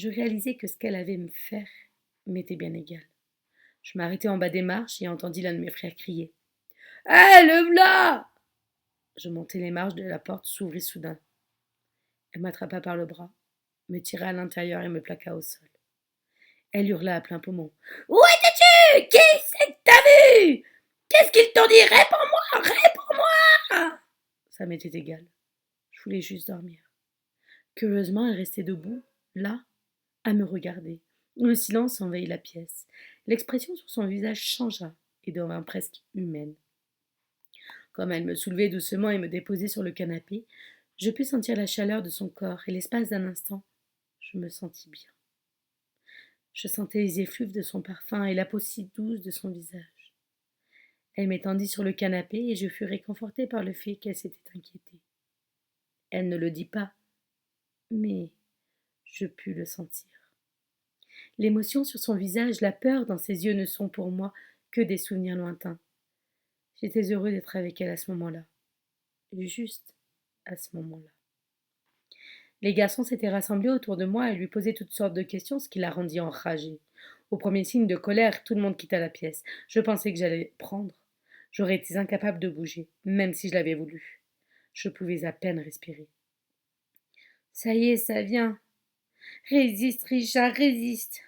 réalisais que ce qu'elle avait à me faire m'était bien égal. Je m'arrêtai en bas des marches et entendis l'un de mes frères crier. Hé, le v'là! Je montai les marches de la porte, s'ouvrit soudain. Elle m'attrapa par le bras, me tira à l'intérieur et me plaqua au sol. Elle hurla à plein poumon. Où étais-tu? Qui c'est que t'as vu? Qu'est-ce qu'ils t'ont dit? Réponds-moi! Réponds-moi! Ça m'était égal. Je voulais juste dormir. Curieusement, elle restait debout, là, à me regarder. Le silence envahit la pièce. L'expression sur son visage changea et devint presque humaine. Comme elle me soulevait doucement et me déposait sur le canapé, je pus sentir la chaleur de son corps et l'espace d'un instant, je me sentis bien. Je sentais les effluves de son parfum et la peau si douce de son visage. Elle m'étendit sur le canapé et je fus réconfortée par le fait qu'elle s'était inquiétée. Elle ne le dit pas, mais je pus le sentir. L'émotion sur son visage, la peur dans ses yeux ne sont pour moi que des souvenirs lointains. J'étais heureux d'être avec elle à ce moment-là. Juste à ce moment-là. Les garçons s'étaient rassemblés autour de moi et lui posaient toutes sortes de questions, ce qui la rendit enragée. Au premier signe de colère, tout le monde quitta la pièce. Je pensais que j'allais prendre. J'aurais été incapable de bouger, même si je l'avais voulu. Je pouvais à peine respirer. Ça y est, ça vient. Résiste, Richard, résiste.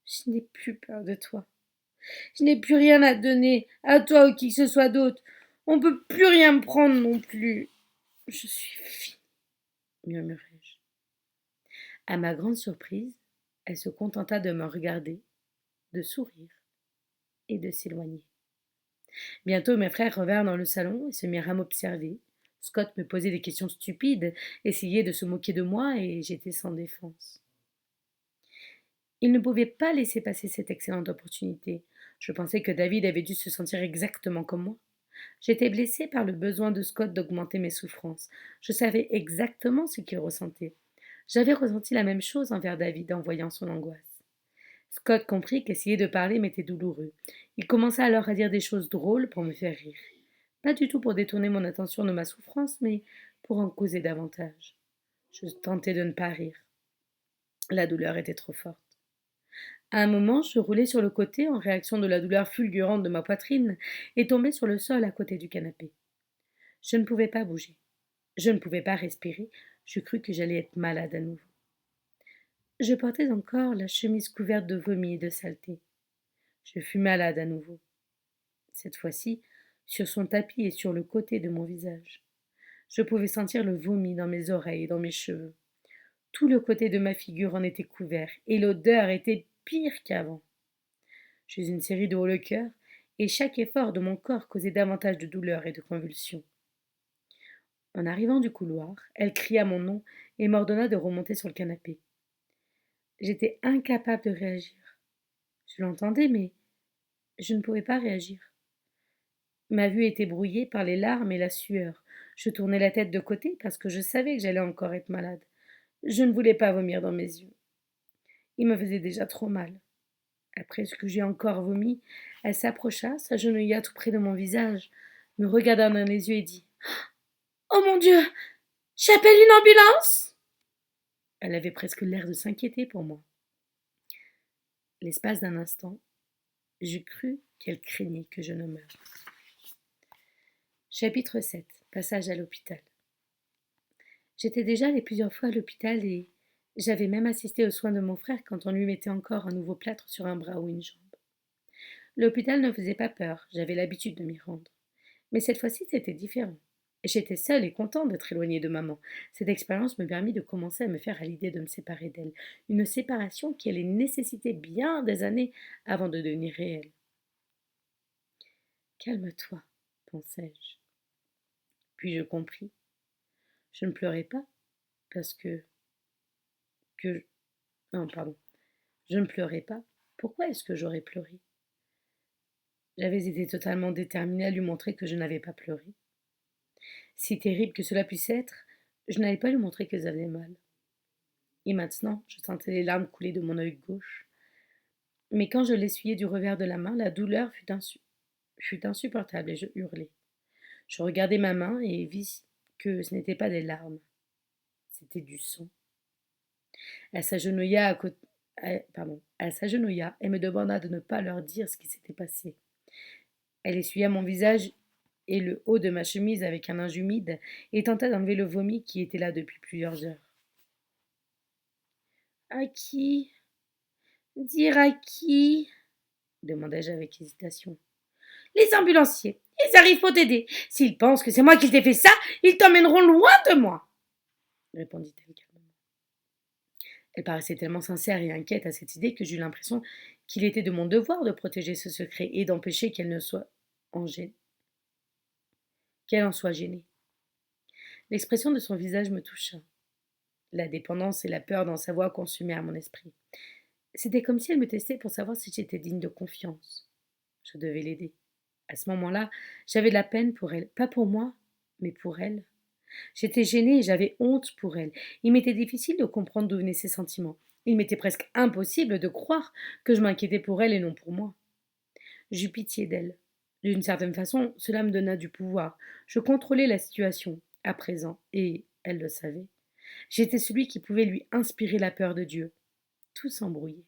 Je n'ai plus peur de toi. Je n'ai plus rien à donner, à toi ou qui que ce soit d'autre. On ne peut plus rien me prendre non plus. Je suis fini, murmurai-je. À ma grande surprise, elle se contenta de me regarder, de sourire et de s'éloigner. Bientôt mes frères revinrent dans le salon et se mirent à m'observer. Scott me posait des questions stupides, essayait de se moquer de moi et j'étais sans défense. Il ne pouvait pas laisser passer cette excellente opportunité. Je pensais que David avait dû se sentir exactement comme moi. J'étais blessée par le besoin de Scott d'augmenter mes souffrances. Je savais exactement ce qu'il ressentait. J'avais ressenti la même chose envers David en voyant son angoisse. Scott comprit qu'essayer de parler m'était douloureux. Il commença alors à dire des choses drôles pour me faire rire. Pas du tout pour détourner mon attention de ma souffrance, mais pour en causer davantage. Je tentais de ne pas rire. La douleur était trop forte. À un moment, je roulai sur le côté en réaction de la douleur fulgurante de ma poitrine et tombai sur le sol à côté du canapé. Je ne pouvais pas bouger. Je ne pouvais pas respirer. Je crus que j'allais être malade à nouveau. Je portais encore la chemise couverte de vomi et de saleté. Je fus malade à nouveau. Cette fois-ci, sur son tapis et sur le côté de mon visage. Je pouvais sentir le vomi dans mes oreilles et dans mes cheveux. Tout le côté de ma figure en était couvert, et l'odeur était pire qu'avant. J'eus une série de hauts le cœur, et chaque effort de mon corps causait davantage de douleur et de convulsions. En arrivant du couloir, elle cria mon nom et m'ordonna de remonter sur le canapé. J'étais incapable de réagir. Je l'entendais, mais je ne pouvais pas réagir. Ma vue était brouillée par les larmes et la sueur. Je tournais la tête de côté parce que je savais que j'allais encore être malade. Je ne voulais pas vomir dans mes yeux. Il me faisait déjà trop mal. Après ce que j'ai encore vomi, elle s'approcha, s'agenouilla tout près de mon visage, me regarda dans les yeux et dit « Oh mon Dieu, j'appelle une ambulance !» Elle avait presque l'air de s'inquiéter pour moi. L'espace d'un instant, j'eus cru qu'elle craignait que je ne meure. Chapitre 7. Passage à l'hôpital. J'étais déjà allée plusieurs fois à l'hôpital et j'avais même assisté aux soins de mon frère quand on lui mettait encore un nouveau plâtre sur un bras ou une jambe. L'hôpital ne faisait pas peur, j'avais l'habitude de m'y rendre. Mais cette fois-ci, c'était différent. J'étais seule et contente d'être éloignée de maman. Cette expérience me permit de commencer à me faire à l'idée de me séparer d'elle. Une séparation qui allait nécessiter bien des années avant de devenir réelle. Calme-toi, pensai-je. Puis je compris. Je ne pleurais pas parce que... Non, pardon. Je ne pleurais pas. Pourquoi est-ce que j'aurais pleuré? J'avais été totalement déterminée à lui montrer que je n'avais pas pleuré. Si terrible que cela puisse être, je n'allais pas lui montrer que j'avais mal. Et maintenant, je sentais les larmes couler de mon œil gauche. Mais quand je l'essuyai du revers de la main, la douleur fut insupportable et je hurlai. Je regardai ma main et vis que ce n'était pas des larmes, c'était du sang. Elle s'agenouilla elle s'agenouilla et me demanda de ne pas leur dire ce qui s'était passé. Elle essuya mon visage et le haut de ma chemise avec un linge humide et tenta d'enlever le vomi qui était là depuis plusieurs heures. À qui? Dire à qui? Demandai-je avec hésitation. Les ambulanciers. Ils arrivent pour t'aider. S'ils pensent que c'est moi qui t'ai fait ça, ils t'emmèneront loin de moi, répondit-elle calmement. Elle paraissait tellement sincère et inquiète à cette idée que j'eus l'impression qu'il était de mon devoir de protéger ce secret et d'empêcher qu'elle en soit gênée. L'expression de son visage me toucha. La dépendance et la peur dans sa voix consumèrent mon esprit. C'était comme si elle me testait pour savoir si j'étais digne de confiance. Je devais l'aider. À ce moment-là, j'avais de la peine pour elle, pas pour moi, mais pour elle. J'étais gênée et j'avais honte pour elle. Il m'était difficile de comprendre d'où venaient ses sentiments. Il m'était presque impossible de croire que je m'inquiétais pour elle et non pour moi. J'eus pitié d'elle. D'une certaine façon, cela me donna du pouvoir. Je contrôlais la situation, à présent, et elle le savait. J'étais celui qui pouvait lui inspirer la peur de Dieu. Tout s'embrouillait.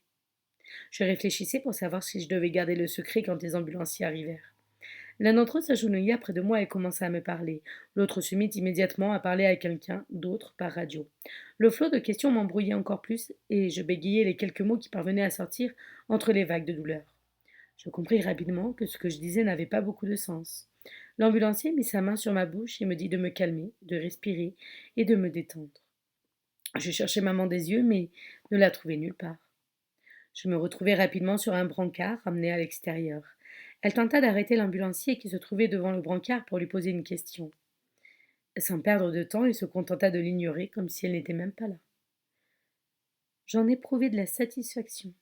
Je réfléchissais pour savoir si je devais garder le secret quand les ambulanciers arrivèrent. L'un d'entre eux s'agenouilla près de moi et commença à me parler. L'autre se mit immédiatement à parler à quelqu'un d'autre par radio. Le flot de questions m'embrouillait encore plus et je bégayais les quelques mots qui parvenaient à sortir entre les vagues de douleur. Je compris rapidement que ce que je disais n'avait pas beaucoup de sens. L'ambulancier mit sa main sur ma bouche et me dit de me calmer, de respirer et de me détendre. Je cherchai maman des yeux, mais ne la trouvai nulle part. Je me retrouvai rapidement sur un brancard amené à l'extérieur. Elle tenta d'arrêter l'ambulancier qui se trouvait devant le brancard pour lui poser une question. Sans perdre de temps, il se contenta de l'ignorer comme si elle n'était même pas là. J'en éprouvai de la satisfaction.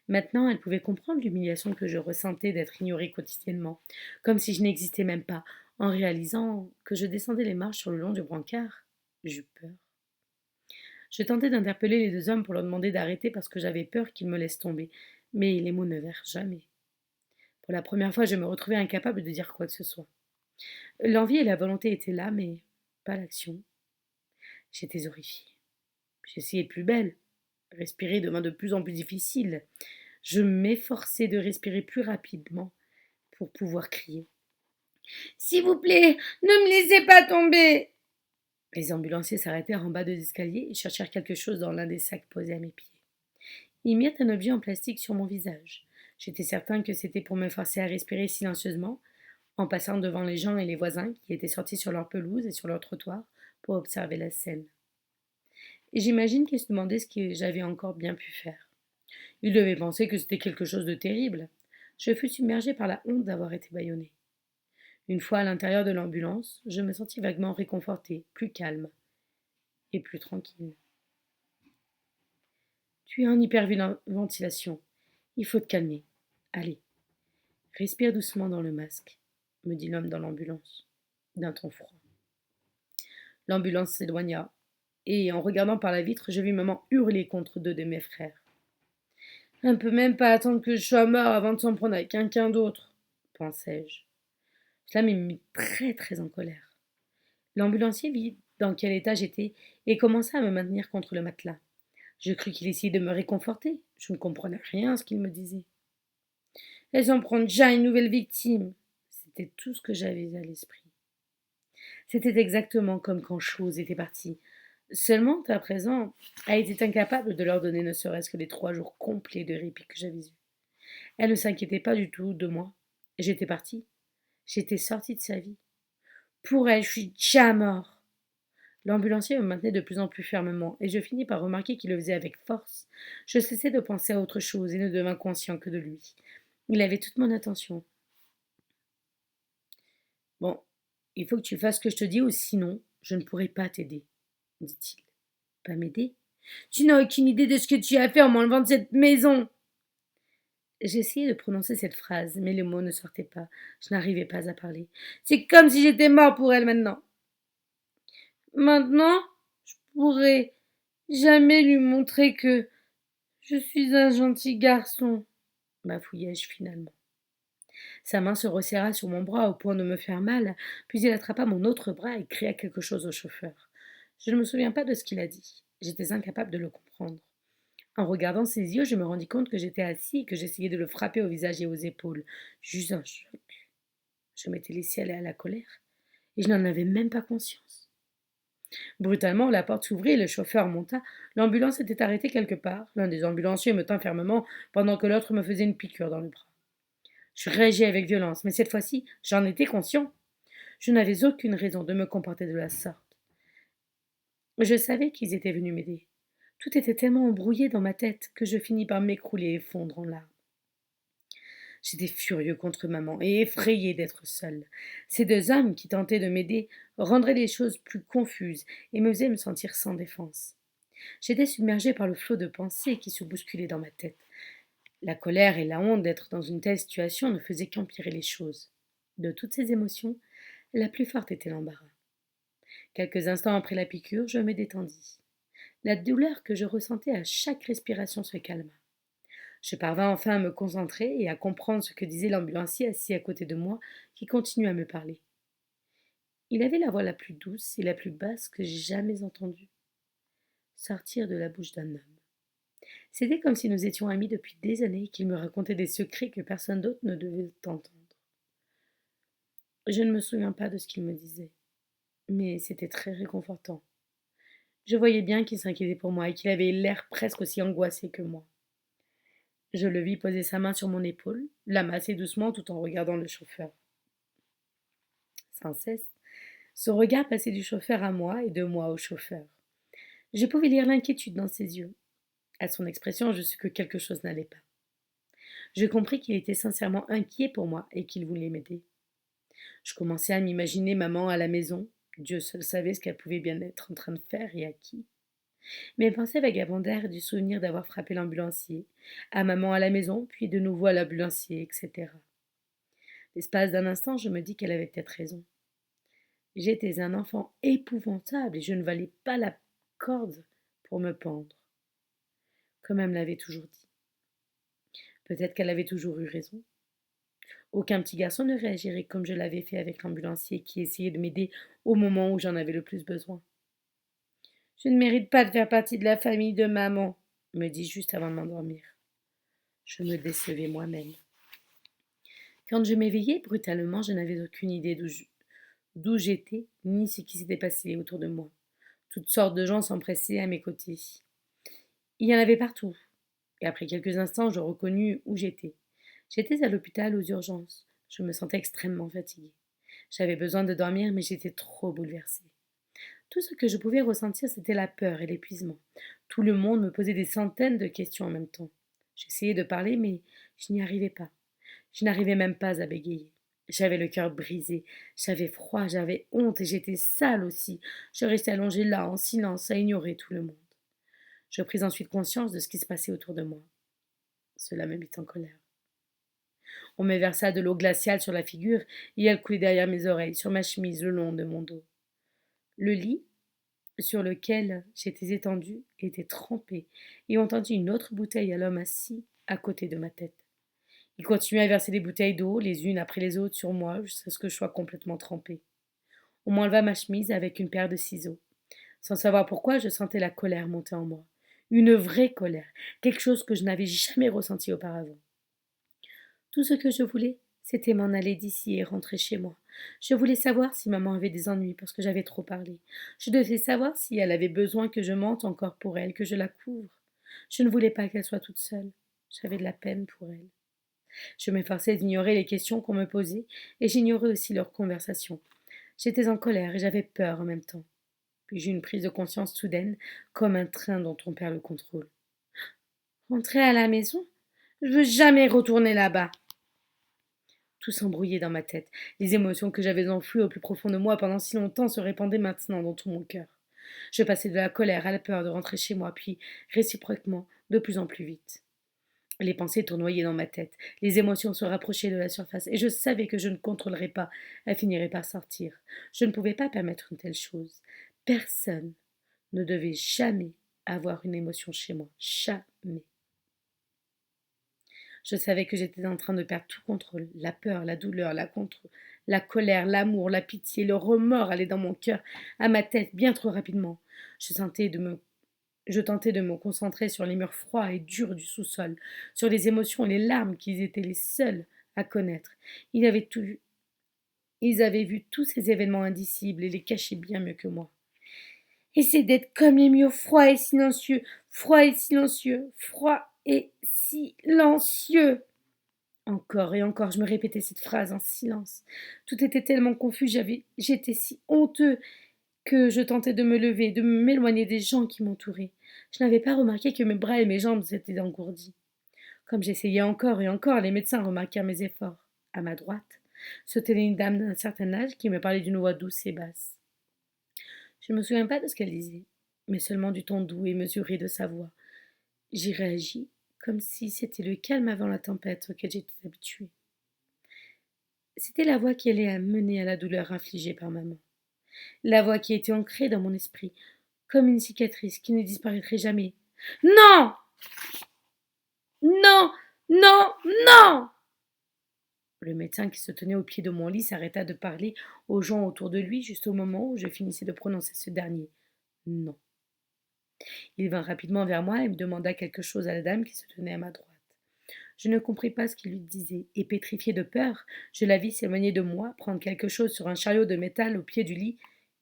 Maintenant, elle pouvait comprendre l'humiliation que je ressentais d'être ignorée quotidiennement, comme si je n'existais même pas. En réalisant que je descendais les marches sur le long du brancard, j'eus peur. Je tentais d'interpeller les 2 hommes pour leur demander d'arrêter parce que j'avais peur qu'ils me laissent tomber, mais les mots ne vinrent jamais. Pour la première fois, je me retrouvais incapable de dire quoi que ce soit. L'envie et la volonté étaient là, mais pas l'action. J'étais horrifiée. J'essayais de plus belle. Respirer devint de plus en plus difficile. Je m'efforçais de respirer plus rapidement pour pouvoir crier. S'il vous plaît, ne me laissez pas tomber. Les ambulanciers s'arrêtèrent en bas des escaliers et cherchèrent quelque chose dans l'un des sacs posés à mes pieds. Ils mirent un objet en plastique sur mon visage. J'étais certain que c'était pour me forcer à respirer silencieusement, en passant devant les gens et les voisins qui étaient sortis sur leur pelouse et sur leur trottoir pour observer la scène. Et j'imagine qu'ils se demandaient ce que j'avais encore bien pu faire. Ils devaient penser que c'était quelque chose de terrible. Je fus submergée par la honte d'avoir été bâillonnée. Une fois à l'intérieur de l'ambulance, je me sentis vaguement réconfortée, plus calme et plus tranquille. Tu es en hyperventilation. Il faut te calmer. Allez, respire doucement dans le masque, me dit l'homme dans l'ambulance, d'un ton froid. L'ambulance s'éloigna, et en regardant par la vitre, je vis maman hurler contre 2 de mes frères. On ne peut même pas attendre que je sois mort avant de s'en prendre à quelqu'un d'autre, pensai-je. Cela m'a mis très très en colère. L'ambulancier vit dans quel état j'étais et commença à me maintenir contre le matelas. Je crus qu'il essayait de me réconforter. Je ne comprenais rien à ce qu'il me disait. Elles en prennent déjà une nouvelle victime. C'était tout ce que j'avais à l'esprit. C'était exactement comme quand Chose était partie. Seulement, à présent, elle était incapable de leur donner ne serait-ce que les 3 jours complets de répit que j'avais eus. Elle ne s'inquiétait pas du tout de moi. J'étais partie. J'étais sortie de sa vie. Pour elle, je suis déjà mort. L'ambulancier me maintenait de plus en plus fermement, et je finis par remarquer qu'il le faisait avec force. Je cessai de penser à autre chose et ne devins conscient que de lui. Il avait toute mon attention. Bon, il faut que tu fasses ce que je te dis, ou sinon, je ne pourrai pas t'aider, dit-il. Pas m'aider? Tu n'as aucune idée de ce que tu as fait en m'enlevant de cette maison. J'essayais de prononcer cette phrase, mais les mots ne sortaient pas. Je n'arrivais pas à parler. C'est comme si j'étais mort pour elle maintenant. Maintenant, je pourrai jamais lui montrer que je suis un gentil garçon, bafouillai-je finalement. Sa main se resserra sur mon bras au point de me faire mal, puis il attrapa mon autre bras et cria quelque chose au chauffeur. Je ne me souviens pas de ce qu'il a dit. J'étais incapable de le comprendre. En regardant ses yeux, je me rendis compte que j'étais assis et que j'essayais de le frapper au visage et aux épaules. J'eus un choc. Je m'étais laissé aller à la colère, et je n'en avais même pas conscience. Brutalement, la porte s'ouvrit et le chauffeur monta. L'ambulance était arrêtée quelque part. L'un des ambulanciers me tint fermement, pendant que l'autre me faisait une piqûre dans le bras. Je réagis avec violence, mais cette fois-ci, j'en étais conscient. Je n'avais aucune raison de me comporter de la sorte. Je savais qu'ils étaient venus m'aider. Tout était tellement embrouillé dans ma tête que je finis par m'écrouler et fondre en larmes. J'étais furieux contre maman et effrayé d'être seul. Ces 2 hommes qui tentaient de m'aider rendraient les choses plus confuses et me faisaient me sentir sans défense. J'étais submergé par le flot de pensées qui se bousculaient dans ma tête. La colère et la honte d'être dans une telle situation ne faisaient qu'empirer les choses. De toutes ces émotions, la plus forte était l'embarras. Quelques instants après la piqûre, je me détendis. La douleur que je ressentais à chaque respiration se calma. Je parvins enfin à me concentrer et à comprendre ce que disait l'ambulancier assis à côté de moi, qui continuait à me parler. Il avait la voix la plus douce et la plus basse que j'ai jamais entendue sortir de la bouche d'un homme. C'était comme si nous étions amis depuis des années et qu'il me racontait des secrets que personne d'autre ne devait entendre. Je ne me souviens pas de ce qu'il me disait, mais c'était très réconfortant. Je voyais bien qu'il s'inquiétait pour moi et qu'il avait l'air presque aussi angoissé que moi. Je le vis poser sa main sur mon épaule, la masser doucement tout en regardant le chauffeur. Sans cesse, son regard passait du chauffeur à moi et de moi au chauffeur. Je pouvais lire l'inquiétude dans ses yeux. À son expression, je sus que quelque chose n'allait pas. Je compris qu'il était sincèrement inquiet pour moi et qu'il voulait m'aider. Je commençais à m'imaginer maman à la maison. Dieu seul savait ce qu'elle pouvait bien être en train de faire et à qui. Mes pensées vagabondèrent du souvenir d'avoir frappé l'ambulancier, à maman à la maison, puis de nouveau à l'ambulancier, etc. L'espace d'un instant, je me dis qu'elle avait peut-être raison. J'étais un enfant épouvantable et je ne valais pas la corde pour me pendre, comme elle me l'avait toujours dit. Peut-être qu'elle avait toujours eu raison. Aucun petit garçon ne réagirait comme je l'avais fait avec l'ambulancier qui essayait de m'aider au moment où j'en avais le plus besoin. Je ne mérite pas de faire partie de la famille de maman, me dis juste avant de m'endormir. Je me décevais moi-même. Quand je m'éveillais brutalement, je n'avais aucune idée d'où j'étais, ni ce qui s'était passé autour de moi. Toutes sortes de gens s'empressaient à mes côtés. Il y en avait partout. Et après quelques instants, je reconnus où j'étais. J'étais à l'hôpital aux urgences. Je me sentais extrêmement fatiguée. J'avais besoin de dormir, mais j'étais trop bouleversée. Tout ce que je pouvais ressentir, c'était la peur et l'épuisement. Tout le monde me posait des centaines de questions en même temps. J'essayais de parler, mais je n'y arrivais pas. Je n'arrivais même pas à bégayer. J'avais le cœur brisé, j'avais froid, j'avais honte et j'étais sale aussi. Je restais allongée là, en silence, à ignorer tout le monde. Je pris ensuite conscience de ce qui se passait autour de moi. Cela me mit en colère. On me versa de l'eau glaciale sur la figure et elle coulait derrière mes oreilles, sur ma chemise, le long de mon dos. Le lit sur lequel j'étais étendue était trempé et on tendit une autre bouteille à l'homme assis à côté de ma tête. Il continuait à verser des bouteilles d'eau, les unes après les autres, sur moi, jusqu'à ce que je sois complètement trempée. On m'enleva ma chemise avec une paire de ciseaux. Sans savoir pourquoi, je sentais la colère monter en moi. Une vraie colère, quelque chose que je n'avais jamais ressenti auparavant. Tout ce que je voulais, c'était m'en aller d'ici et rentrer chez moi. Je voulais savoir si maman avait des ennuis parce que j'avais trop parlé. Je devais savoir si elle avait besoin que je mente encore pour elle, que je la couvre. Je ne voulais pas qu'elle soit toute seule. J'avais de la peine pour elle. Je m'efforçais d'ignorer les questions qu'on me posait, et j'ignorais aussi leurs conversations. J'étais en colère et j'avais peur en même temps. Puis j'eus une prise de conscience soudaine, comme un train dont on perd le contrôle. Rentrer à la maison? Je veux jamais retourner là-bas. Tout s'embrouillait dans ma tête. Les émotions que j'avais enfouies au plus profond de moi pendant si longtemps se répandaient maintenant dans tout mon cœur. Je passais de la colère à la peur de rentrer chez moi, puis, réciproquement, de plus en plus vite. Les pensées tournoyaient dans ma tête, les émotions se rapprochaient de la surface, et je savais que je ne contrôlerais pas, elles finiraient par sortir. Je ne pouvais pas permettre une telle chose. Personne ne devait jamais avoir une émotion chez moi. Jamais. Je savais que j'étais en train de perdre tout contrôle. La peur, la douleur, la colère, l'amour, la pitié, le remords allaient dans mon cœur, à ma tête, bien trop rapidement. Je tentais de me concentrer sur les murs froids et durs du sous-sol, sur les émotions et les larmes qu'ils étaient les seuls à connaître. Ils avaient vu tous ces événements indicibles et les cachaient bien mieux que moi. Essaie d'être comme les murs froids et silencieux, froid et silencieux, froid et silencieux. Encore et encore, je me répétais cette phrase en silence. Tout était tellement confus, j'étais si honteux que je tentais de me lever, de m'éloigner des gens qui m'entouraient. Je n'avais pas remarqué que mes bras et mes jambes s'étaient engourdis. Comme j'essayais encore et encore, les médecins remarquèrent mes efforts. À ma droite se tenait une dame d'un certain âge qui me parlait d'une voix douce et basse. Je ne me souviens pas de ce qu'elle disait, mais seulement du ton doux et mesuré de sa voix. J'y réagis comme si c'était le calme avant la tempête auquel j'étais habituée. C'était la voix qui allait mener à la douleur infligée par maman. La voix qui était ancrée dans mon esprit, comme une cicatrice qui ne disparaîtrait jamais. Non! Non! Non! Non! Le médecin qui se tenait au pied de mon lit s'arrêta de parler aux gens autour de lui juste au moment où je finissais de prononcer ce dernier. Non. Il vint rapidement vers moi et me demanda quelque chose à la dame qui se tenait à ma droite. Je ne compris pas ce qu'il lui disait, et pétrifiée de peur, je la vis s'éloigner de moi, prendre quelque chose sur un chariot de métal au pied du lit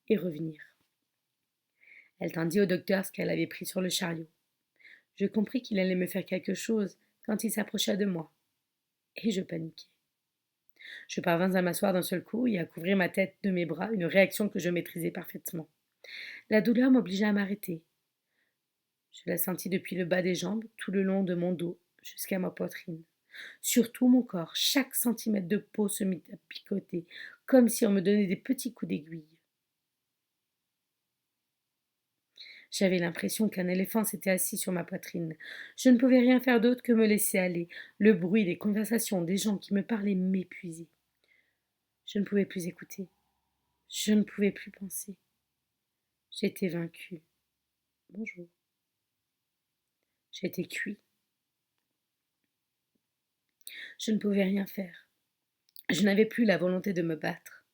et revenir. Elle tendit au docteur ce qu'elle avait pris sur le chariot. Je compris qu'il allait me faire quelque chose quand il s'approcha de moi, et je paniquai. Je parvins à m'asseoir d'un seul coup et à couvrir ma tête de mes bras, une réaction que je maîtrisais parfaitement. La douleur m'obligea à m'arrêter. Je la sentis depuis le bas des jambes, tout le long de mon dos, jusqu'à ma poitrine. Sur tout mon corps, chaque centimètre de peau se mit à picoter, comme si on me donnait des petits coups d'aiguille. J'avais l'impression qu'un éléphant s'était assis sur ma poitrine. Je ne pouvais rien faire d'autre que me laisser aller. Le bruit des conversations des gens qui me parlaient m'épuisait. Je ne pouvais plus écouter. Je ne pouvais plus penser. J'étais vaincue. Bonjour. J'étais cuit. Je ne pouvais rien faire. Je n'avais plus la volonté de me battre.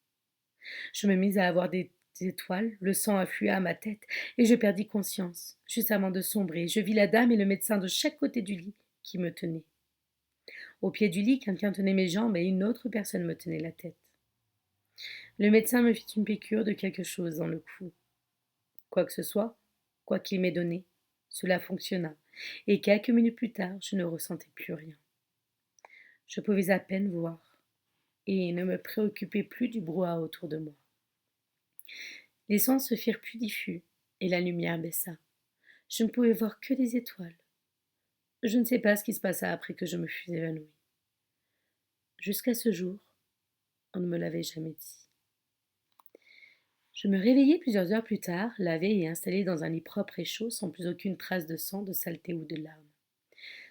Je me mis à avoir des étoiles, le sang afflua à ma tête, et je perdis conscience. Juste avant de sombrer, je vis la dame et le médecin de chaque côté du lit qui me tenaient. Au pied du lit, quelqu'un tenait mes jambes et une autre personne me tenait la tête. Le médecin me fit une piqûre de quelque chose dans le cou. Quoi que ce soit, quoi qu'il m'ait donné, cela fonctionna, et quelques minutes plus tard, je ne ressentais plus rien. Je pouvais à peine voir, et ne me préoccupais plus du brouhaha autour de moi. Les sons se firent plus diffus, et la lumière baissa. Je ne pouvais voir que des étoiles. Je ne sais pas ce qui se passa après que je me fus évanouie. Jusqu'à ce jour, on ne me l'avait jamais dit. Je me réveillai plusieurs heures plus tard, lavé et installé dans un lit propre et chaud, sans plus aucune trace de sang, de saleté ou de larmes.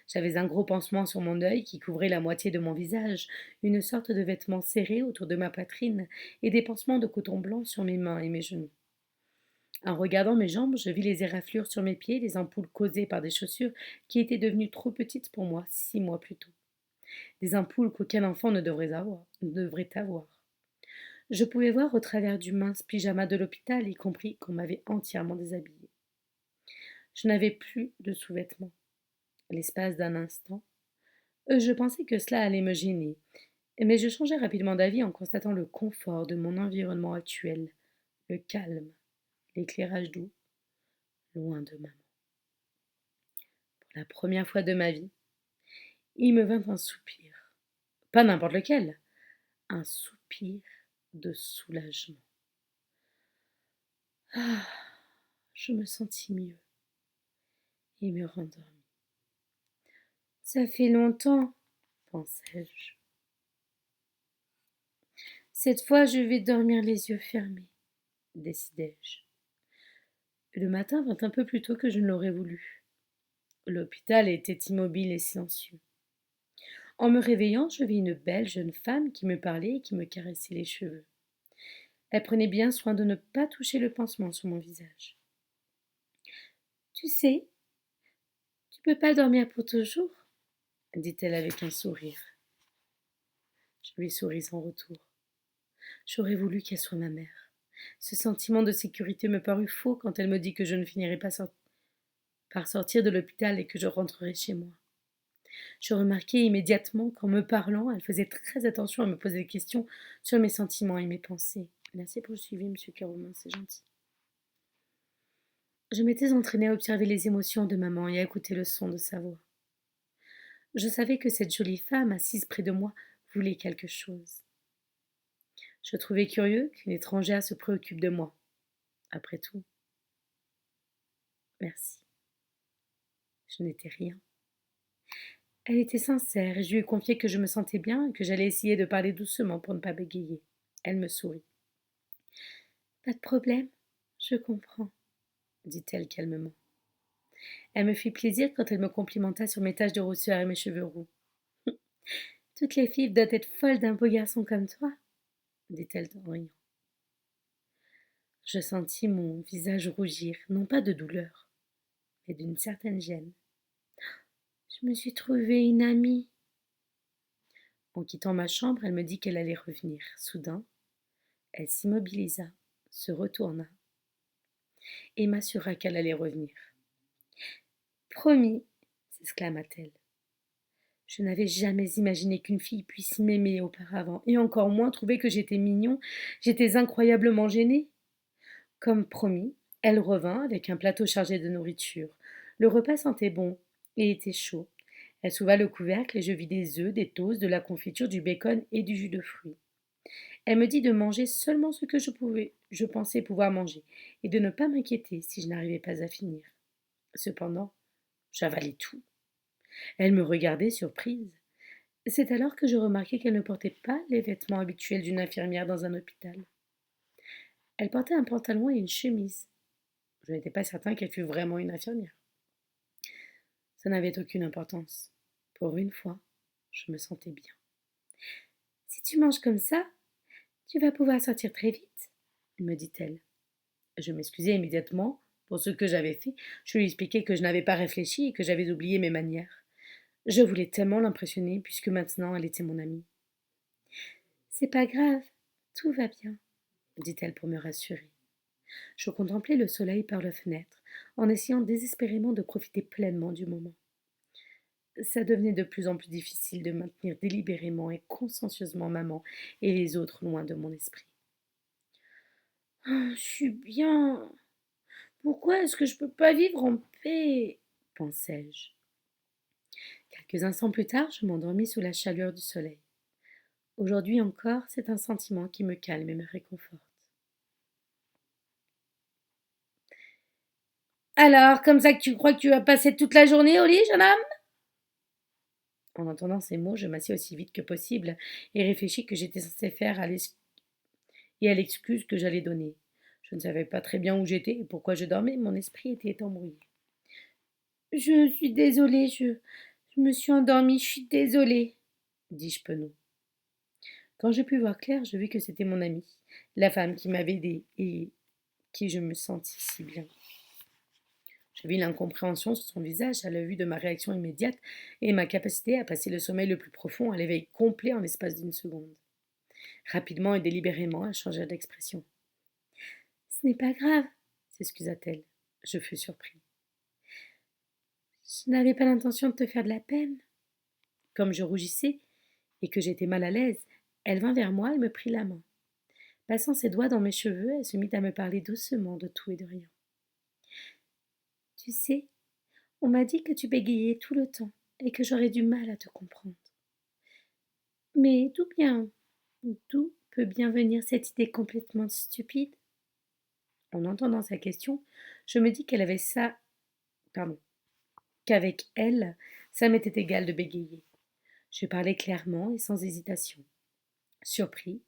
J'avais un gros pansement sur mon œil qui couvrait la moitié de mon visage, une sorte de vêtement serré autour de ma poitrine et des pansements de coton blanc sur mes mains et mes genoux. En regardant mes jambes, je vis les éraflures sur mes pieds, les ampoules causées par des chaussures qui étaient devenues trop petites pour moi 6 mois plus tôt. Des ampoules qu'aucun enfant ne devrait avoir. Je pouvais voir au travers du mince pyjama de l'hôpital, y compris qu'on m'avait entièrement déshabillée. Je n'avais plus de sous-vêtements. L'espace d'un instant, je pensais que cela allait me gêner, mais je changeai rapidement d'avis en constatant le confort de mon environnement actuel, le calme, l'éclairage doux, loin de maman. Pour la première fois de ma vie, il me vint un soupir. Pas n'importe lequel, un soupir de soulagement. Ah, je me sentis mieux et me rendormis. Ça fait longtemps, pensai-je. Cette fois, je vais dormir les yeux fermés, décidai-je. Le matin vint un peu plus tôt que je ne l'aurais voulu. L'hôpital était immobile et silencieux. En me réveillant, je vis une belle jeune femme qui me parlait et qui me caressait les cheveux. Elle prenait bien soin de ne pas toucher le pansement sur mon visage. Tu sais, tu peux pas dormir pour toujours, dit-elle avec un sourire. Je lui souris en retour. J'aurais voulu qu'elle soit ma mère. Ce sentiment de sécurité me parut faux quand elle me dit que je ne finirais pas par sortir de l'hôpital et que je rentrerai chez moi. Je remarquai immédiatement qu'en me parlant, elle faisait très attention à me poser des questions sur mes sentiments et mes pensées. Merci pour le suivi, monsieur Caromin, c'est gentil. Je m'étais entraînée à observer les émotions de maman et à écouter le son de sa voix. Je savais que cette jolie femme, assise près de moi, voulait quelque chose. Je trouvais curieux qu'une étrangère se préoccupe de moi. Après tout, merci. Je n'étais rien. Elle était sincère et je lui ai confié que je me sentais bien et que j'allais essayer de parler doucement pour ne pas bégayer. Elle me sourit. Pas de problème, je comprends, dit-elle calmement. Elle me fit plaisir quand elle me complimenta sur mes taches de rousseur et mes cheveux roux. Toutes les filles doivent être folles d'un beau garçon comme toi, dit-elle en riant. Je sentis mon visage rougir, non pas de douleur, mais d'une certaine gêne. Je me suis trouvée une amie. En quittant ma chambre, elle me dit qu'elle allait revenir. Soudain, elle s'immobilisa, se retourna et m'assura qu'elle allait revenir. Promis, s'exclama-t-elle. Je n'avais jamais imaginé qu'une fille puisse m'aimer auparavant, et encore moins trouver que j'étais mignon, j'étais incroyablement gênée. Comme promis, elle revint avec un plateau chargé de nourriture. Le repas sentait bon et était chaud. Elle souleva le couvercle et je vis des œufs, des toasts, de la confiture, du bacon et du jus de fruits. Elle me dit de manger seulement ce que je pensais pouvoir manger, et de ne pas m'inquiéter si je n'arrivais pas à finir. Cependant, j'avalai tout. Elle me regardait surprise. C'est alors que je remarquai qu'elle ne portait pas les vêtements habituels d'une infirmière dans un hôpital. Elle portait un pantalon et une chemise. Je n'étais pas certain qu'elle fût vraiment une infirmière. Ça n'avait aucune importance. Pour une fois, je me sentais bien. Si tu manges comme ça, tu vas pouvoir sortir très vite, me dit-elle. Je m'excusai immédiatement Pour ce que j'avais fait, je lui expliquai que je n'avais pas réfléchi et que j'avais oublié mes manières. Je voulais tellement l'impressionner puisque maintenant elle était mon amie. C'est pas grave, tout va bien, dit-elle pour me rassurer. Je contemplais le soleil par la fenêtre, en essayant désespérément de profiter pleinement du moment. Ça devenait de plus en plus difficile de maintenir délibérément et consciencieusement maman et les autres loin de mon esprit. Je suis bien. Pourquoi est-ce que je peux pas vivre en paix pensai-je. Quelques instants plus tard, je m'endormis sous la chaleur du soleil. Aujourd'hui encore, c'est un sentiment qui me calme et me réconforte. Alors, comme ça que tu crois que tu vas passer toute la journée au lit, jeune homme? En entendant ces mots, je m'assis aussi vite que possible et réfléchis que j'étais censée faire et à l'excuse que j'allais donner. Je ne savais pas très bien où j'étais et pourquoi je dormais, mon esprit était embrouillé. Je suis désolée, je me suis endormie, je suis désolée, dis-je penaud. Quand je pus voir clair, je vis que c'était mon amie, la femme qui m'avait aidée et qui je me sentis si bien. Je vis l'incompréhension sur son visage à la vue de ma réaction immédiate et ma capacité à passer le sommeil le plus profond à l'éveil complet en l'espace d'une seconde. Rapidement et délibérément, elle changea d'expression. Ce n'est pas grave, s'excusa-t-elle. Je fus surpris. Je n'avais pas l'intention de te faire de la peine. Comme je rougissais et que j'étais mal à l'aise, elle vint vers moi et me prit la main. Passant ses doigts dans mes cheveux, elle se mit à me parler doucement de tout et de rien. Tu sais, on m'a dit que tu bégayais tout le temps et que j'aurais du mal à te comprendre. Mais d'où peut bien venir cette idée complètement stupide? En entendant sa question, je me dis qu'avec elle, ça m'était égal de bégayer. Je parlais clairement et sans hésitation. Surpris,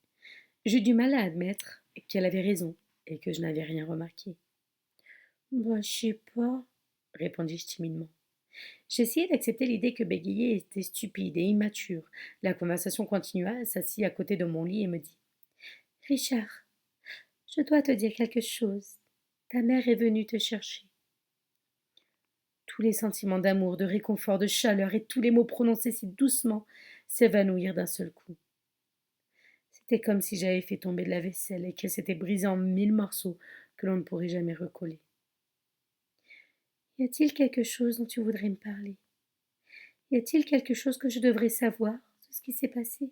j'eus du mal à admettre qu'elle avait raison et que je n'avais rien remarqué. Bah, je sais pas, répondis-je timidement. J'essayai d'accepter l'idée que bégayer était stupide et immature. La conversation continua, elle s'assit à côté de mon lit et me dit Richard, je dois te dire quelque chose. Ta mère est venue te chercher. Tous les sentiments d'amour, de réconfort, de chaleur et tous les mots prononcés si doucement s'évanouirent d'un seul coup. C'était comme si j'avais fait tomber de la vaisselle et qu'elle s'était brisée en 1000 morceaux que l'on ne pourrait jamais recoller. Y a-t-il quelque chose dont tu voudrais me parler? Y a-t-il quelque chose que je devrais savoir de ce qui s'est passé?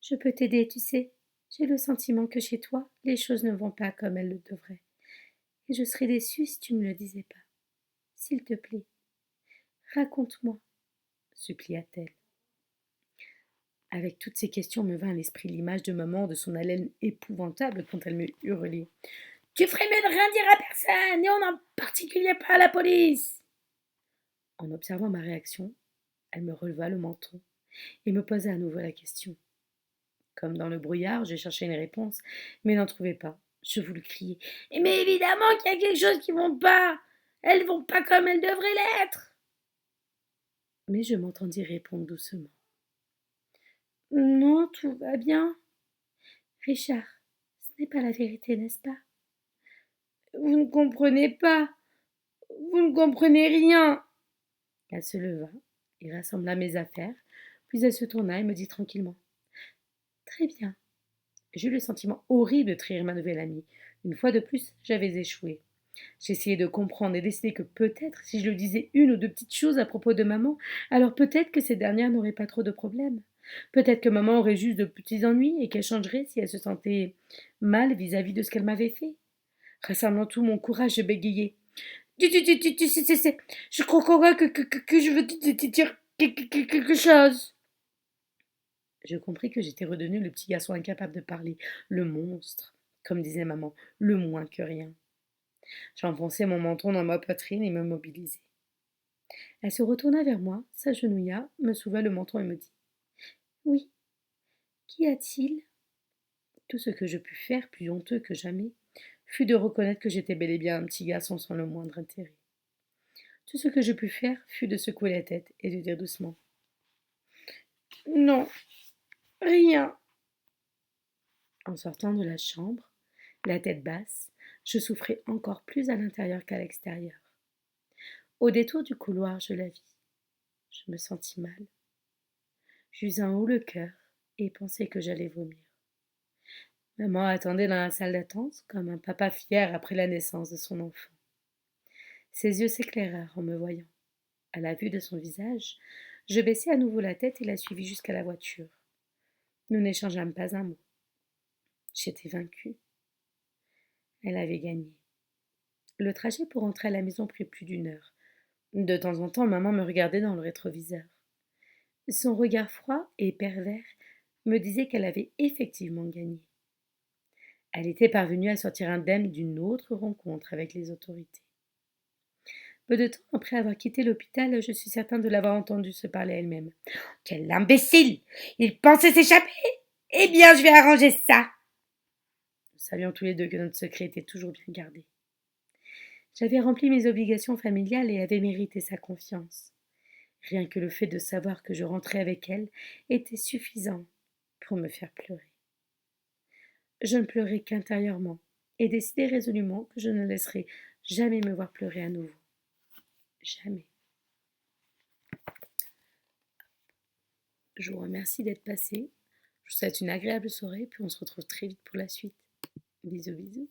Je peux t'aider, tu sais. J'ai le sentiment que chez toi, les choses ne vont pas comme elles le devraient. Et je serais déçue si tu ne me le disais pas. S'il te plaît, raconte-moi, supplia-t-elle. Avec toutes ces questions me vint à l'esprit l'image de maman, de son haleine épouvantable quand elle me hurlait. Tu ferais mieux de rien dire à personne, et en particulier pas à la police. En observant ma réaction, elle me releva le menton et me posa à nouveau la question. Comme dans le brouillard, je cherchais une réponse, mais n'en trouvais pas. Je voulus crier. Mais évidemment qu'il y a quelque chose qui ne vont pas. Elles vont pas comme elles devraient l'être. Mais je m'entendis répondre doucement. Non, tout va bien. Richard, ce n'est pas la vérité, n'est-ce pas? Vous ne comprenez pas. Vous ne comprenez rien. Elle se leva et rassembla mes affaires, puis elle se tourna et me dit tranquillement. Très bien. J'eus le sentiment horrible de trahir ma nouvelle amie. Une fois de plus, j'avais échoué. J'essayais de comprendre et décider que peut-être, si je lui disais une ou deux petites choses à propos de maman, alors peut-être que cette dernière n'aurait pas trop de problèmes. Peut-être que maman aurait juste de petits ennuis et qu'elle changerait si elle se sentait mal vis-à-vis de ce qu'elle m'avait fait. Rassemblant tout mon courage, je bégayais. Je crois que je veux te dire quelque chose. Je compris que j'étais redevenu le petit garçon incapable de parler, le monstre, comme disait maman, le moins que rien. J'enfonçai mon menton dans ma poitrine et me mobilisai. Elle se retourna vers moi, s'agenouilla, me souleva le menton et me dit Oui, qu'y a-t-il? Tout ce que je pus faire, plus honteux que jamais, fut de reconnaître que j'étais bel et bien un petit garçon sans le moindre intérêt. Tout ce que je pus faire fut de secouer la tête et de dire doucement Non, rien. En sortant de la chambre, la tête basse, Je souffrais encore plus à l'intérieur qu'à l'extérieur. Au détour du couloir, je la vis. Je me sentis mal. J'eus un haut le cœur et pensai que j'allais vomir. Maman attendait dans la salle d'attente comme un papa fier après la naissance de son enfant. Ses yeux s'éclairèrent en me voyant. À la vue de son visage, je baissai à nouveau la tête et la suivis jusqu'à la voiture. Nous n'échangeâmes pas un mot. J'étais vaincue. Elle avait gagné. Le trajet pour rentrer à la maison prit plus d'1 heure. De temps en temps, maman me regardait dans le rétroviseur. Son regard froid et pervers me disait qu'elle avait effectivement gagné. Elle était parvenue à sortir indemne d'une autre rencontre avec les autorités. Peu de temps après avoir quitté l'hôpital, je suis certain de l'avoir entendue se parler elle-même. Quel imbécile! Il pensait s'échapper! Eh bien, je vais arranger ça! Nous savions tous les deux que notre secret était toujours bien gardé. J'avais rempli mes obligations familiales et avais mérité sa confiance. Rien que le fait de savoir que je rentrais avec elle était suffisant pour me faire pleurer. Je ne pleurais qu'intérieurement et décidai résolument que je ne laisserai jamais me voir pleurer à nouveau. Jamais. Je vous remercie d'être passé. Je vous souhaite une agréable soirée, puis on se retrouve très vite pour la suite. Bisous, bisous.